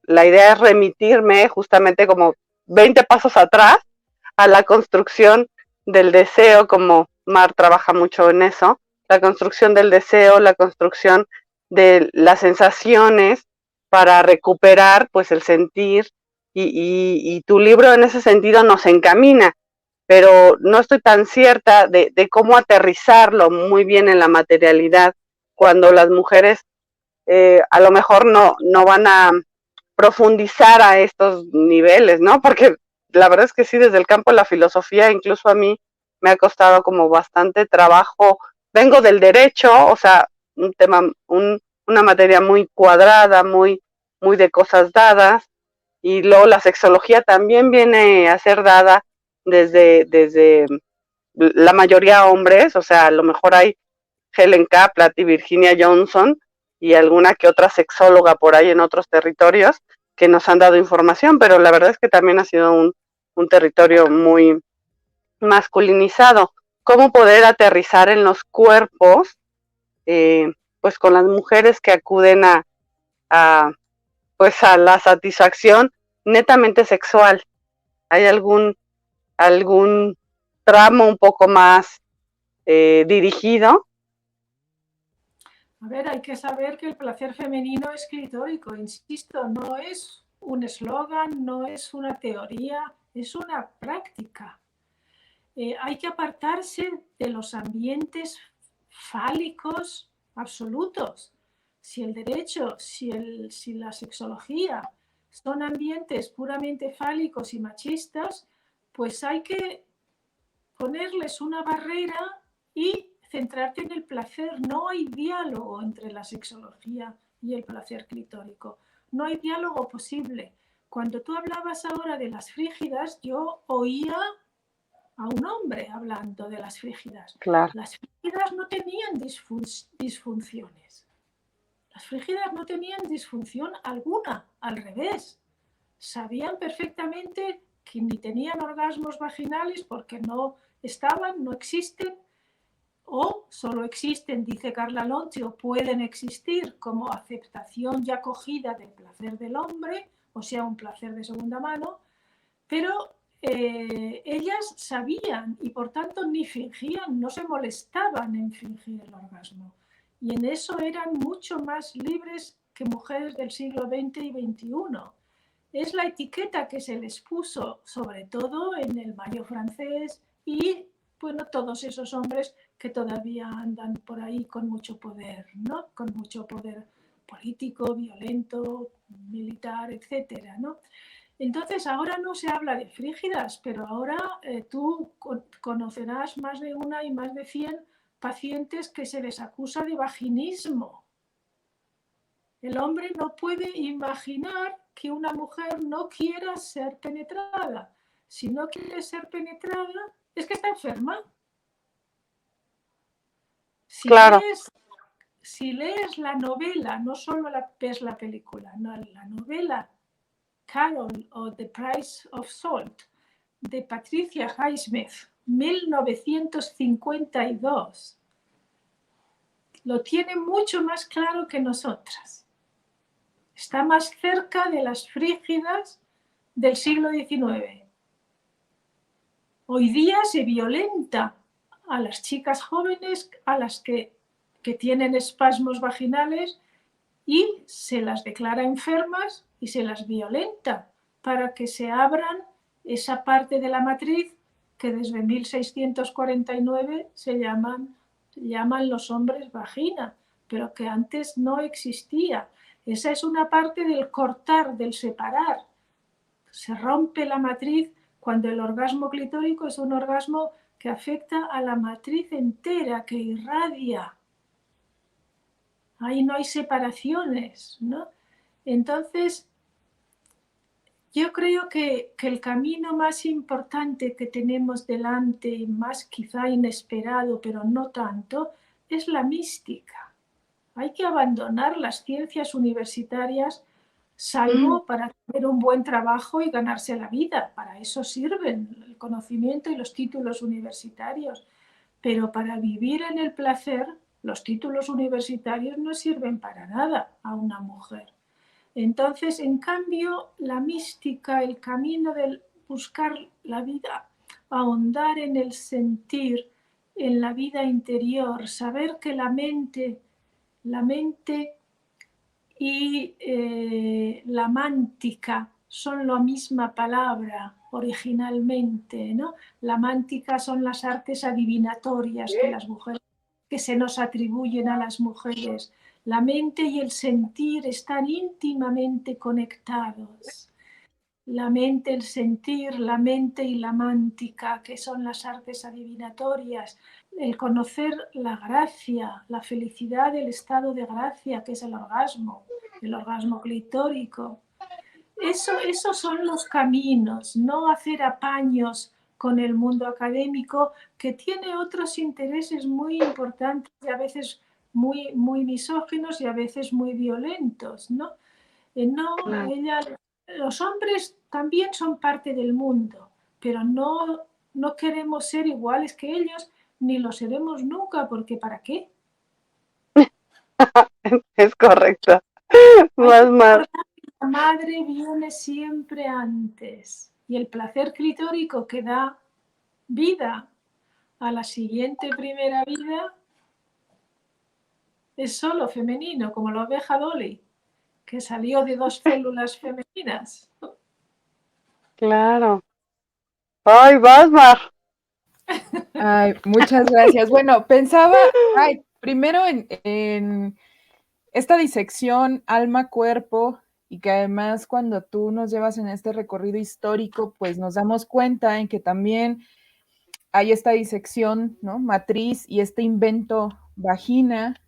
S1: la idea es remitirme justamente como 20 pasos atrás a la construcción del deseo, como Mar trabaja mucho en eso, la construcción del deseo, la construcción de las sensaciones para recuperar pues el sentir, y tu libro en ese sentido nos encamina, pero no estoy tan cierta de cómo aterrizarlo muy bien en la materialidad cuando las mujeres a lo mejor no van a profundizar a estos niveles, ¿no? Porque la verdad es que sí, desde el campo de la filosofía, incluso a mí me ha costado como bastante trabajo. Vengo del derecho, o sea, un tema, una materia muy cuadrada, muy de cosas dadas, y luego la sexología también viene a ser dada desde la mayoría hombres, o sea, a lo mejor hay Helen Kaplan y Virginia Johnson y alguna que otra sexóloga por ahí en otros territorios que nos han dado información, pero la verdad es que también ha sido un territorio muy masculinizado. ¿Cómo poder aterrizar en los cuerpos, pues con las mujeres que acuden pues a la satisfacción netamente sexual? ¿Hay algún tramo un poco más dirigido?
S3: A ver, hay que saber que el placer femenino es clitórico, insisto, no es un eslogan, no es una teoría, es una práctica. Hay que apartarse de los ambientes fálicos absolutos. Si el derecho, si la sexología son ambientes puramente fálicos y machistas, pues hay que ponerles una barrera y centrarte en el placer. No hay diálogo entre la sexología y el placer clitórico. No hay diálogo posible. Cuando tú hablabas ahora de las frígidas, yo oía a un hombre hablando de las frígidas.
S1: Claro.
S3: Las frígidas no tenían disfunciones. Las frígidas no tenían disfunción alguna, al revés. Sabían perfectamente que ni tenían orgasmos vaginales porque no estaban, no existen, o solo existen, dice Carla Lonchi, o pueden existir como aceptación y acogida del placer del hombre, o sea, un placer de segunda mano, pero ellas sabían y por tanto ni fingían, no se molestaban en fingir el orgasmo. Y en eso eran mucho más libres que mujeres del siglo XX y XXI. Es la etiqueta que se les puso, sobre todo en el mayo francés y, bueno, todos esos hombres que todavía andan por ahí con mucho poder, ¿no? Con mucho poder político, violento, militar, etcétera, ¿no? Entonces, ahora no se habla de frígidas, pero ahora tú conocerás más de una y más de 100 pacientes que se les acusa de vaginismo. El hombre no puede imaginar que una mujer no quiera ser penetrada. Si no quiere ser penetrada, es que está enferma.
S1: Claro.
S3: Si lees la novela, no solo ves la película, no, la novela Carol o The Price of Salt de Patricia Highsmith, 1952, lo tiene mucho más claro que nosotras. Está más cerca de las frígidas del siglo XIX. Hoy día se violenta a las chicas jóvenes, a las que tienen espasmos vaginales, y se las declara enfermas y se las violenta para que se abran esa parte de la matriz que desde 1649 se llaman los hombres vagina, pero que antes no existía. Esa es una parte del cortar, del separar. Se rompe la matriz cuando el orgasmo clitórico es un orgasmo que afecta a la matriz entera, que irradia. Ahí no hay separaciones, ¿no? Entonces, yo creo que el camino más importante que tenemos delante, más quizá inesperado, pero no tanto, es la mística. Hay que abandonar las ciencias universitarias, salvo para tener un buen trabajo y ganarse la vida. Para eso sirven el conocimiento y los títulos universitarios. Pero para vivir en el placer, los títulos universitarios no sirven para nada a una mujer. Entonces, en cambio, la mística, el camino del buscar la vida, ahondar en el sentir, en la vida interior, saber que la mente y la mántica son la misma palabra originalmente, ¿no? La mántica son las artes adivinatorias que se nos atribuyen a las mujeres. La mente y el sentir están íntimamente conectados. La mente, el sentir, la mente y la mántica, que son las artes adivinatorias, el conocer la gracia, la felicidad del estado de gracia, que es el orgasmo clitórico. Esos son los caminos, no hacer apaños con el mundo académico, que tiene otros intereses muy importantes y a veces muy, muy misóginos y a veces muy violentos, ¿no? Los hombres también son parte del mundo, pero no queremos ser iguales que ellos, ni lo seremos nunca, porque ¿para qué?
S1: Es correcto.
S3: La madre viene siempre antes, y el placer clitórico que da vida a la siguiente primera vida es solo femenino, como la oveja Dolly, que salió de 2 células femeninas.
S1: Claro. ¡Ay, vas, Mar!
S2: Ay, muchas gracias. Bueno, pensaba, primero en esta disección alma-cuerpo, y que además cuando tú nos llevas en este recorrido histórico, pues nos damos cuenta en que también hay esta disección, ¿no? Matriz y este invento vagina,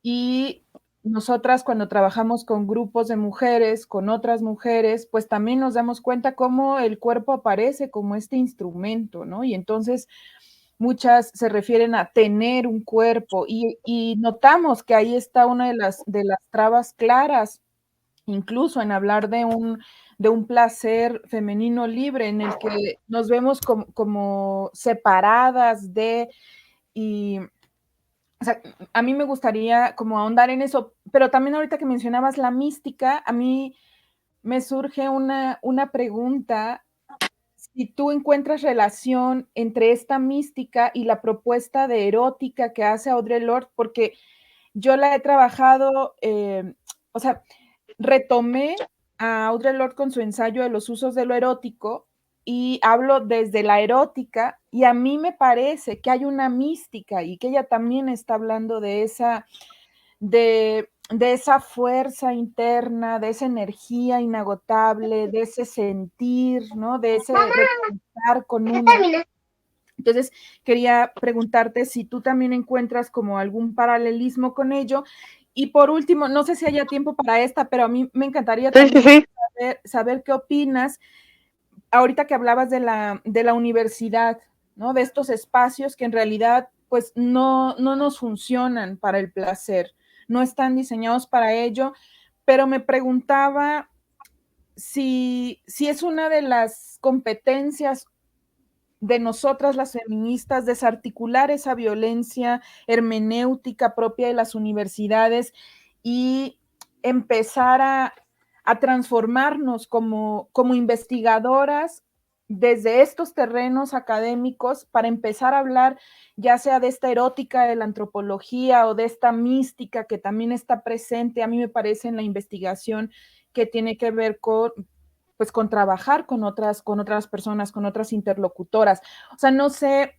S2: y nosotras cuando trabajamos con grupos de mujeres, con otras mujeres, pues también nos damos cuenta cómo el cuerpo aparece como este instrumento, ¿no? Y entonces muchas se refieren a tener un cuerpo, y notamos que ahí está una de las trabas claras, incluso en hablar de un placer femenino libre, en el que nos vemos como separadas de, y o sea, a mí me gustaría como ahondar en eso, pero también ahorita que mencionabas la mística, a mí me surge una pregunta: si tú encuentras relación entre esta mística y la propuesta de erótica que hace Audre Lorde, porque yo la he trabajado, o sea, retomé a Audre Lorde con su ensayo de los usos de lo erótico, y hablo desde la erótica, y a mí me parece que hay una mística y que ella también está hablando de esa, de de esa fuerza interna, de esa energía inagotable, de ese sentir, ¿no? De ese reconectar con uno. Entonces, quería preguntarte si tú también encuentras como algún paralelismo con ello. Y por último, no sé si haya tiempo para esta, pero a mí me encantaría también saber qué opinas, ahorita que hablabas de la universidad, ¿no? De estos espacios que en realidad pues no nos funcionan para el placer, no están diseñados para ello, pero me preguntaba si es una de las competencias de nosotras las feministas, desarticular esa violencia hermenéutica propia de las universidades y empezar a transformarnos como investigadoras desde estos terrenos académicos para empezar a hablar ya sea de esta erótica de la antropología o de esta mística que también está presente, a mí me parece, en la investigación que tiene que ver con trabajar con otras personas, con otras interlocutoras. O sea, no sé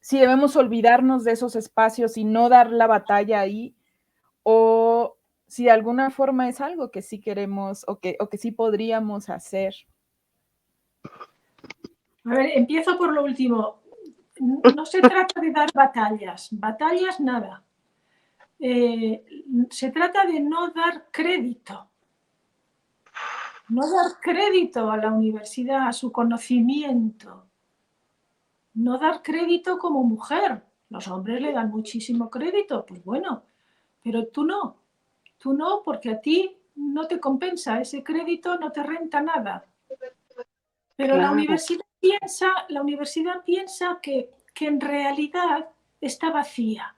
S2: si debemos olvidarnos de esos espacios y no dar la batalla ahí, o si de alguna forma es algo que sí queremos o que sí podríamos hacer.
S3: A ver, empiezo por lo último. No se trata de dar batallas nada. Se trata de no dar crédito. No dar crédito a la universidad, a su conocimiento. No dar crédito como mujer. Los hombres le dan muchísimo crédito, pues bueno, pero tú no. Tú no, porque a ti no te compensa ese crédito, no te renta nada. Pero la universidad piensa que en realidad está vacía.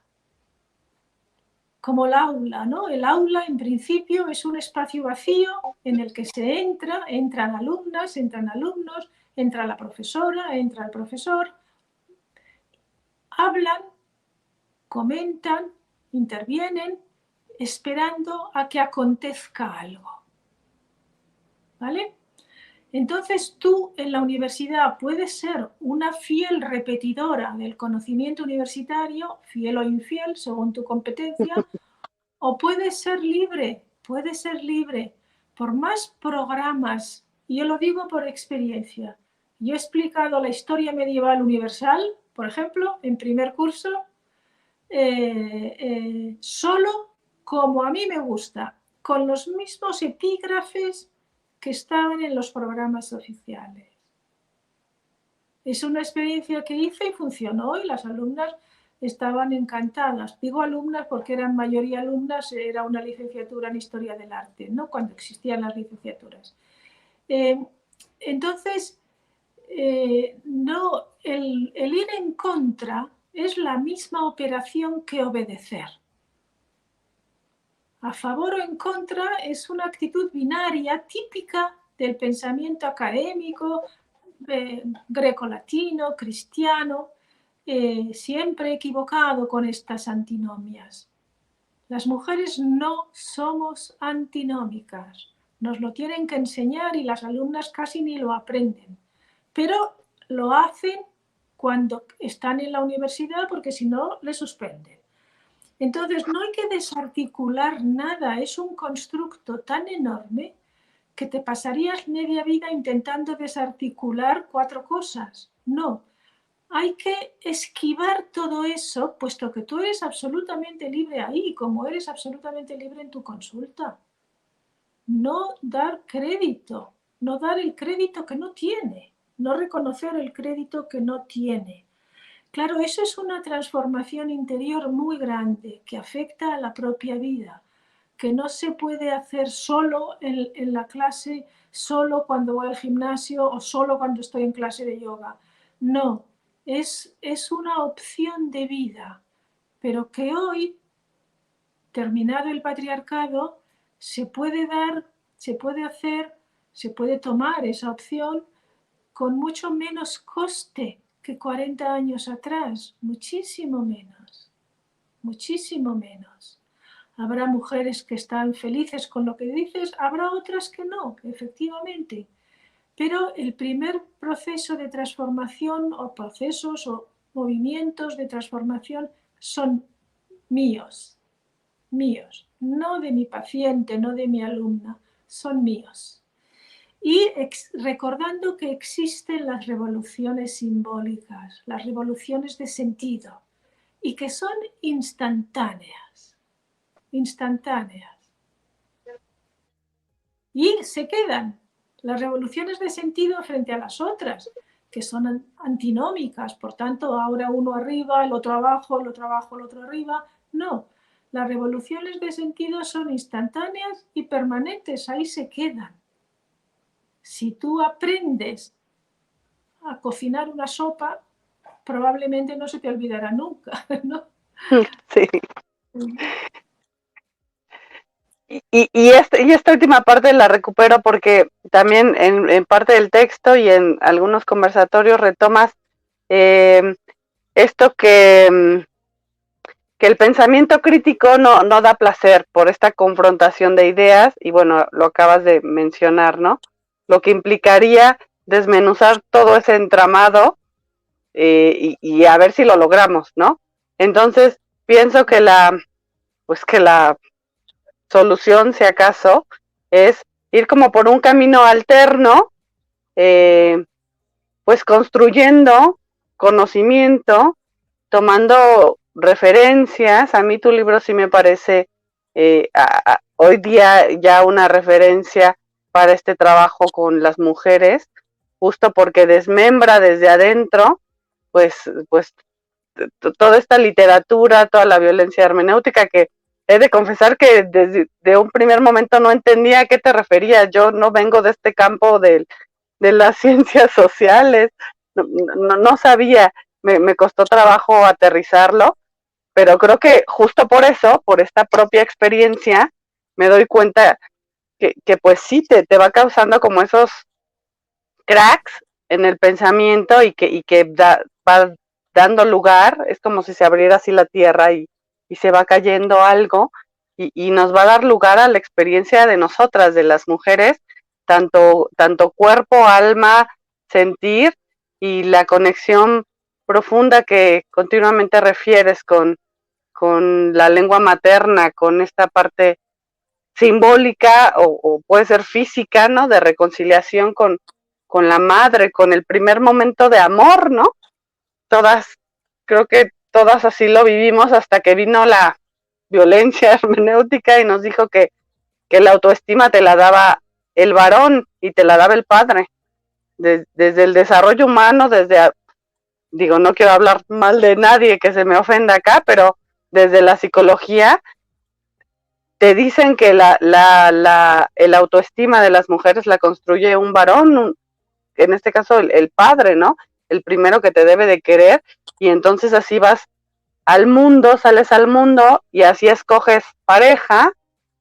S3: Como el aula, ¿no? El aula en principio es un espacio vacío en el que se entran alumnas, entran alumnos, entra la profesora, entra el profesor, hablan, comentan, intervienen, esperando a que acontezca algo. ¿Vale? Entonces tú en la universidad puedes ser una fiel repetidora del conocimiento universitario, fiel o infiel según tu competencia, o puedes ser libre, por más programas, y yo lo digo por experiencia. Yo he explicado la historia medieval universal, por ejemplo, en primer curso, solo como a mí me gusta, con los mismos epígrafes que estaban en los programas oficiales. Es una experiencia que hice y funcionó, y las alumnas estaban encantadas. Digo alumnas porque eran mayoría alumnas, era una licenciatura en Historia del Arte, ¿no? Cuando existían las licenciaturas. Entonces, no, el ir en contra es la misma operación que obedecer. A favor o en contra es una actitud binaria típica del pensamiento académico, grecolatino, cristiano, siempre equivocado con estas antinomias. Las mujeres no somos antinómicas, nos lo tienen que enseñar y las alumnas casi ni lo aprenden, pero lo hacen cuando están en la universidad porque si no les suspenden. Entonces no hay que desarticular nada, es un constructo tan enorme que te pasarías media vida intentando desarticular 4 cosas. No, hay que esquivar todo eso, puesto que tú eres absolutamente libre ahí, como eres absolutamente libre en tu consulta. No dar crédito, no dar el crédito que no tiene, no reconocer el crédito que no tiene. Claro, eso es una transformación interior muy grande que afecta a la propia vida, que no se puede hacer solo en la clase, solo cuando voy al gimnasio o solo cuando estoy en clase de yoga. No, es una opción de vida, pero que hoy, terminado el patriarcado, se puede dar, se puede hacer, se puede tomar esa opción con mucho menos coste que 40 años atrás, muchísimo menos, muchísimo menos. Habrá mujeres que están felices con lo que dices, habrá otras que no, efectivamente. Pero el primer proceso de transformación o procesos o movimientos de transformación son míos, míos. no de mi paciente, no de mi alumna, son míos. Y recordando que existen las revoluciones simbólicas, las revoluciones de sentido, y que son instantáneas, instantáneas. Y se quedan las revoluciones de sentido frente a las otras, que son antinómicas, por tanto, ahora uno arriba, el otro abajo, el otro abajo, el otro arriba. No, las revoluciones de sentido son instantáneas y permanentes, ahí se quedan. Si tú aprendes a cocinar una sopa, probablemente no se te olvidará nunca, ¿no?
S1: Sí. Y esta última parte la recupero porque también en parte del texto y en algunos conversatorios retomas esto que el pensamiento crítico no da placer por esta confrontación de ideas, y bueno, lo acabas de mencionar, ¿no? Lo que implicaría desmenuzar todo ese entramado y a ver si lo logramos, ¿no? Entonces, pienso que la solución, si acaso, es ir como por un camino alterno, pues construyendo conocimiento, tomando referencias. A mí tu libro sí me parece hoy día ya una referencia para este trabajo con las mujeres, justo porque desmembra desde adentro, pues toda esta literatura, toda la violencia hermenéutica, que he de confesar que desde un primer momento no entendía a qué te referías. Yo no vengo de este campo de las ciencias sociales, no sabía, me costó trabajo aterrizarlo, pero creo que justo por eso, por esta propia experiencia, me doy cuenta que pues sí te va causando como esos cracks en el pensamiento y que va dando lugar, es como si se abriera así la tierra y se va cayendo algo y nos va a dar lugar a la experiencia de nosotras, de las mujeres, tanto cuerpo, alma, sentir y la conexión profunda que continuamente refieres con la lengua materna, con esta parte simbólica o puede ser física, ¿no? De reconciliación con la madre, con el primer momento de amor, ¿no? Creo que todas así lo vivimos hasta que vino la violencia hermenéutica y nos dijo que la autoestima te la daba el varón y te la daba el padre. Desde el desarrollo humano, digo, no quiero hablar mal de nadie que se me ofenda acá, pero desde la psicología te dicen que el autoestima de las mujeres la construye un varón, en este caso el padre, ¿no? El primero que te debe de querer, y entonces así vas al mundo, sales al mundo y así escoges pareja,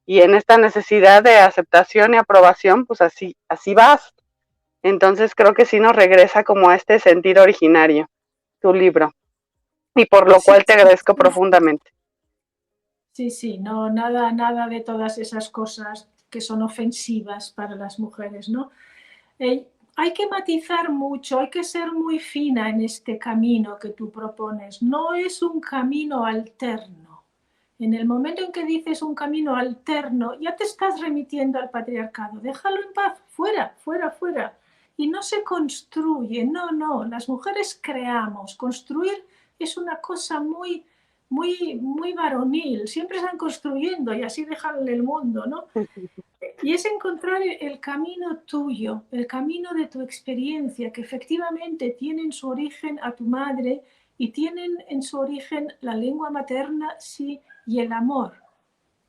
S1: y en esta necesidad de aceptación y aprobación, pues así vas. Entonces creo que sí nos regresa como a este sentido originario, tu libro, y por lo cual te agradezco profundamente.
S3: Sí, no, nada de todas esas cosas que son ofensivas para las mujeres, ¿no? Hay que matizar mucho, hay que ser muy fina en este camino que tú propones. No es un camino alterno. En el momento en que dices un camino alterno, ya te estás remitiendo al patriarcado. Déjalo en paz, fuera, fuera, fuera. Y no se construye, no, las mujeres creamos. Construir es una cosa muy varonil. Siempre están construyendo y así dejan el mundo, ¿no? Y es encontrar el camino tuyo, el camino de tu experiencia, que efectivamente tiene en su origen a tu madre y tienen en su origen la lengua materna, sí, y el amor.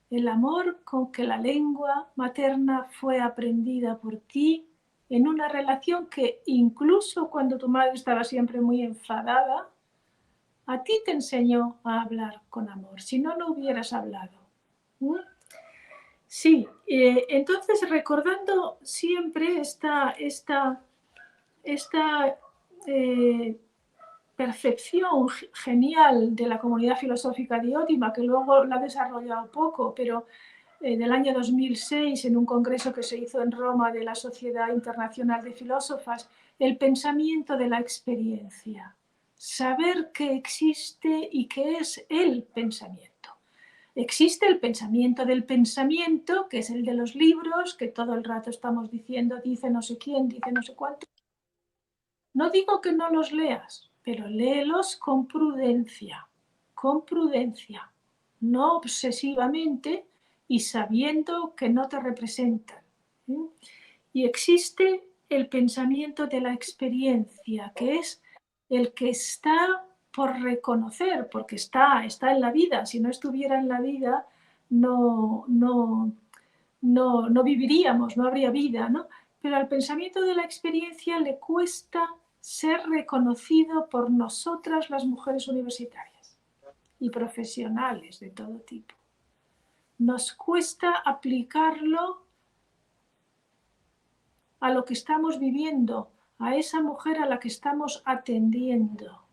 S3: El amor con que la lengua materna fue aprendida por ti en una relación que incluso cuando tu madre estaba siempre muy enfadada, a ti te enseñó a hablar con amor, si no, no hubieras hablado. Sí, entonces recordando siempre esta percepción genial de la comunidad filosófica diótima, que luego la ha desarrollado poco, pero del año 2006, en un congreso que se hizo en Roma de la Sociedad Internacional de Filósofas, el pensamiento de la experiencia, saber que existe y que es el pensamiento. Existe el pensamiento del pensamiento, que es el de los libros, que todo el rato estamos diciendo, dice no sé quién, dice no sé cuánto. No digo que no los leas, pero léelos con prudencia, no obsesivamente y sabiendo que no te representan. Y existe el pensamiento de la experiencia, que es el que está por reconocer, porque está en la vida. Si no estuviera en la vida, no viviríamos, no habría vida, ¿no? Pero al pensamiento de la experiencia le cuesta ser reconocido por nosotras las mujeres universitarias y profesionales de todo tipo. Nos cuesta aplicarlo a lo que estamos viviendo, a esa mujer a la que estamos atendiendo.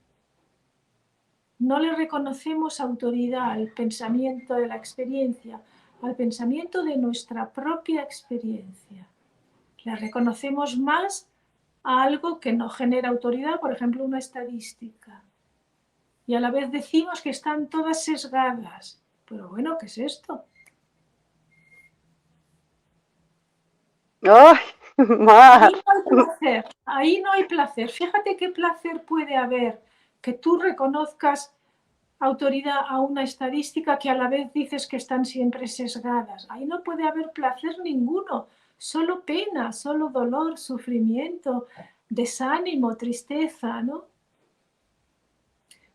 S3: No le reconocemos autoridad al pensamiento de la experiencia, al pensamiento de nuestra propia experiencia. Le reconocemos más a algo que no genera autoridad, por ejemplo, una estadística. Y a la vez decimos que están todas sesgadas. Pero bueno, ¿qué es esto?
S1: ¡Ay, Mar!
S3: Ahí no hay placer. Fíjate qué placer puede haber que tú reconozcas autoridad a una estadística que a la vez dices que están siempre sesgadas. Ahí no puede haber placer ninguno, solo pena, solo dolor, sufrimiento, desánimo, tristeza, ¿no?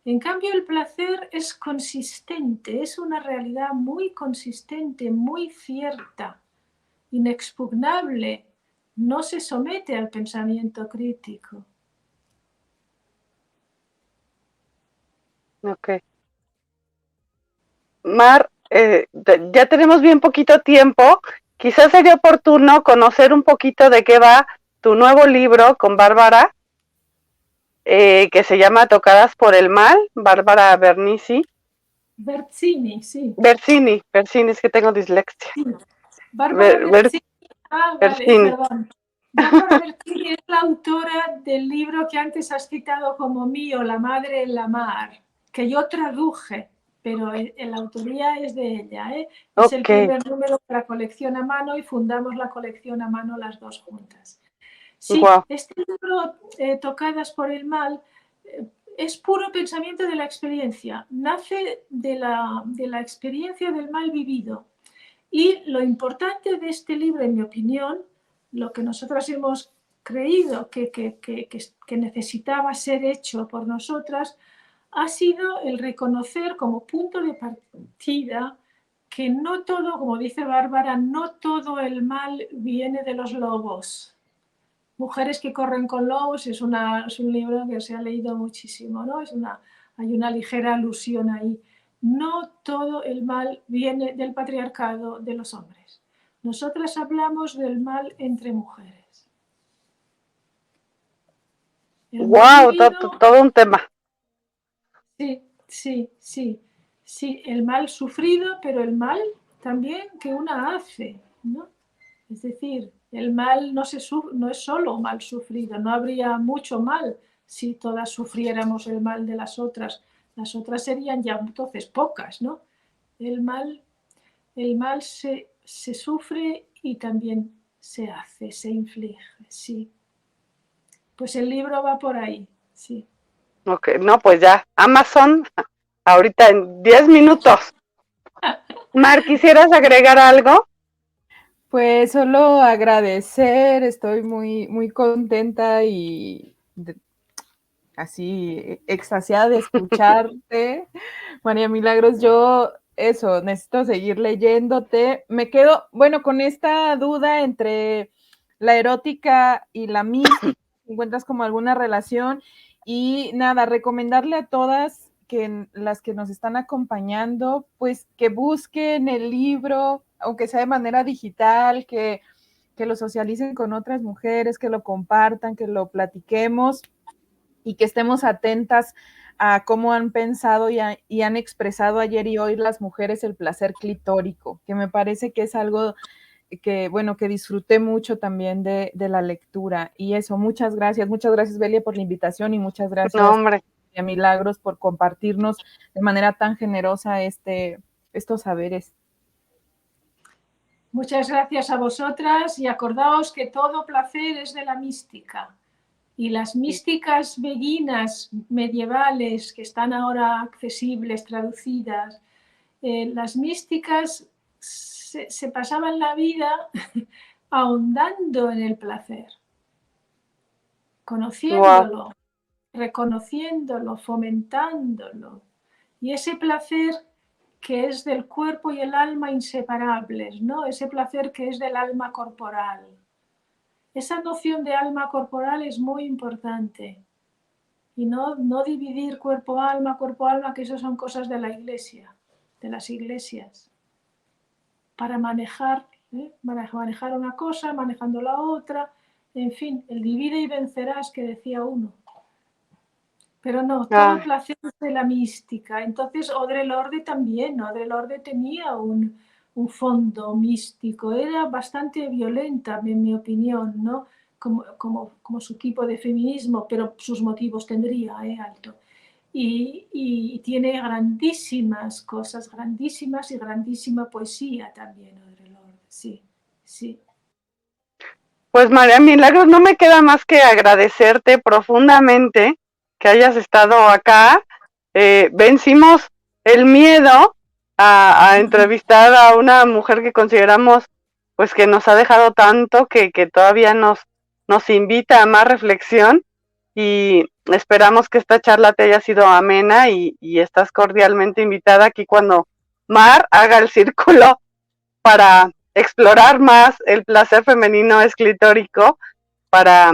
S3: En cambio, el placer es consistente, es una realidad muy consistente, muy cierta, inexpugnable, no se somete al pensamiento crítico.
S1: Ok. Mar, ya tenemos bien poquito tiempo. Quizás sería oportuno conocer un poquito de qué va tu nuevo libro con Bárbara, que se llama Tocadas por el Mal, Bárbara Berzini,
S3: sí.
S1: Berzini, es que tengo dislexia.
S3: Sí. Bárbara Berzini. Vale, perdón. Bárbara Berzini es la autora del libro que antes has citado como mío, La Madre en la Mar, que yo traduje, pero la autoría es de ella. Es el primer número de la colección a mano y fundamos la colección a mano las dos juntas. Sí, este libro, Tocadas por el Mal, es puro pensamiento de la experiencia, nace de la experiencia del mal vivido. Y lo importante de este libro, en mi opinión, lo que nosotras hemos creído que necesitaba ser hecho por nosotras, ha sido el reconocer como punto de partida que no todo, como dice Bárbara, no todo el mal viene de los lobos. Mujeres que corren con lobos es un libro que se ha leído muchísimo, ¿no? Hay una ligera alusión ahí. No todo el mal viene del patriarcado de los hombres. Nosotras hablamos del mal entre mujeres.
S1: ¡Wow! Todo un tema.
S3: Sí, el mal sufrido, pero el mal también que una hace, ¿no? Es decir, el mal no es solo mal sufrido, no habría mucho mal si todas sufriéramos el mal de las otras. Las otras serían ya entonces pocas, ¿no? El mal se sufre y también se hace, se inflige, sí. Pues el libro va por ahí, sí.
S1: Ok, no, pues ya, Amazon, ahorita en 10 minutos. Mar, ¿quisieras agregar algo?
S2: Pues solo agradecer, estoy muy, muy contenta y así extasiada de escucharte, María Milagros. Yo necesito seguir leyéndote. Me quedo, bueno, con esta duda entre la erótica y la mística, encuentras como alguna relación. Y nada, recomendarle a todas las que nos están acompañando, pues que busquen el libro, aunque sea de manera digital, que lo socialicen con otras mujeres, que lo compartan, que lo platiquemos y que estemos atentas a cómo han pensado y han expresado ayer y hoy las mujeres el placer clitórico, que me parece que es algo que, bueno, que disfruté mucho también de la lectura. Y eso, muchas gracias, Belia, por la invitación y muchas gracias,
S1: no, hombre.
S2: a Milagros, por compartirnos de manera tan generosa este estos saberes.
S3: Muchas gracias a vosotras y acordaos que todo placer es de la mística. Y las místicas beguinas medievales que están ahora accesibles, traducidas, las místicas se pasaban la vida ahondando en el placer, conociéndolo, reconociéndolo, fomentándolo. Y ese placer que es del cuerpo y el alma inseparables, ¿no? Ese placer que es del alma corporal. Esa noción de alma corporal es muy importante. Y no dividir cuerpo-alma, que eso son cosas de la iglesia, de las iglesias. Para manejar una cosa, manejando la otra, en fin, el divide y vencerás que decía uno. Pero no, todo placer de la mística. Entonces Audre Lorde también, Audre Lorde tenía un fondo místico, era bastante violenta en mi opinión, ¿no? Como su tipo de feminismo, pero sus motivos tendría, alto. Y tiene grandísimas cosas, grandísimas y grandísima poesía también, Audre Lorde, sí, sí.
S1: Pues María Milagros, no me queda más que agradecerte profundamente que hayas estado acá. Vencimos el miedo a entrevistar a una mujer que consideramos pues que nos ha dejado tanto, que todavía nos invita a más reflexión, y esperamos que esta charla te haya sido amena y estás cordialmente invitada aquí cuando Mar haga el círculo para explorar más el placer femenino esclitórico, para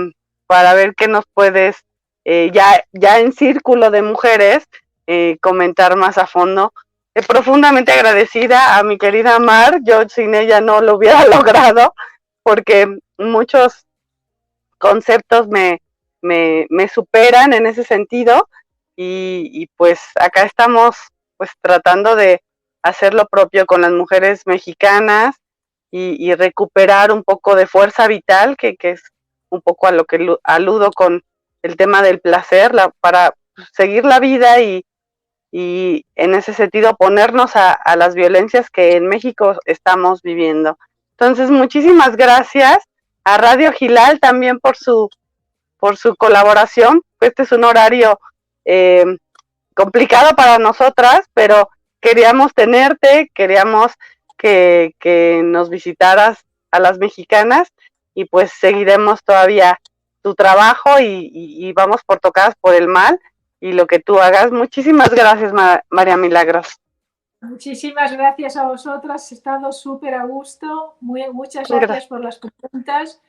S1: ver qué nos puedes, ya en círculo de mujeres, comentar más a fondo. Profundamente agradecida a mi querida Mar, yo sin ella no lo hubiera logrado, porque muchos conceptos me superan en ese sentido, y pues acá estamos pues tratando de hacer lo propio con las mujeres mexicanas y recuperar un poco de fuerza vital, que es un poco a lo que aludo con el tema del placer, para seguir la vida y en ese sentido oponernos a las violencias que en México estamos viviendo. Entonces, muchísimas gracias a Radio Gilal también por su colaboración. Este es un horario complicado para nosotras, pero queríamos tenerte, queríamos que nos visitaras a las mexicanas, y pues seguiremos todavía tu trabajo y vamos por Tocadas por el Mal y lo que tú hagas. Muchísimas gracias, María Milagros.
S3: Muchísimas gracias a vosotras, he estado súper a gusto. Muchas gracias por las preguntas.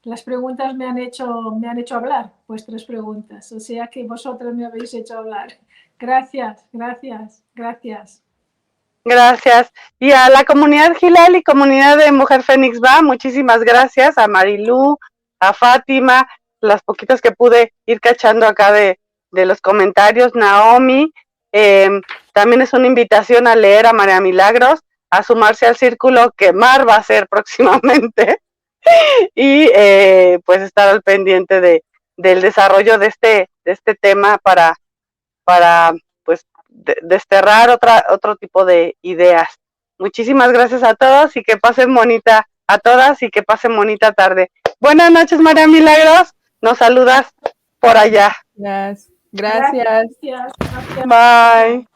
S3: Las preguntas me han hecho hablar, vuestras preguntas, o sea que vosotras me habéis hecho hablar. Gracias, gracias, gracias.
S1: Gracias. Y a la comunidad Gilal y comunidad de Mujer Fénix Va, muchísimas gracias. A Marilú, a Fátima, las poquitas que pude ir cachando acá de los comentarios, Naomi. También es una invitación a leer a María Milagros, a sumarse al círculo que Mar va a hacer próximamente, y pues estar al pendiente del desarrollo de este tema para pues desterrar otro tipo de ideas. Muchísimas gracias a todos y que pasen bonita tarde. Buenas noches, María Milagros. Nos saludas por allá.
S2: Gracias.
S3: Gracias.
S1: Bye.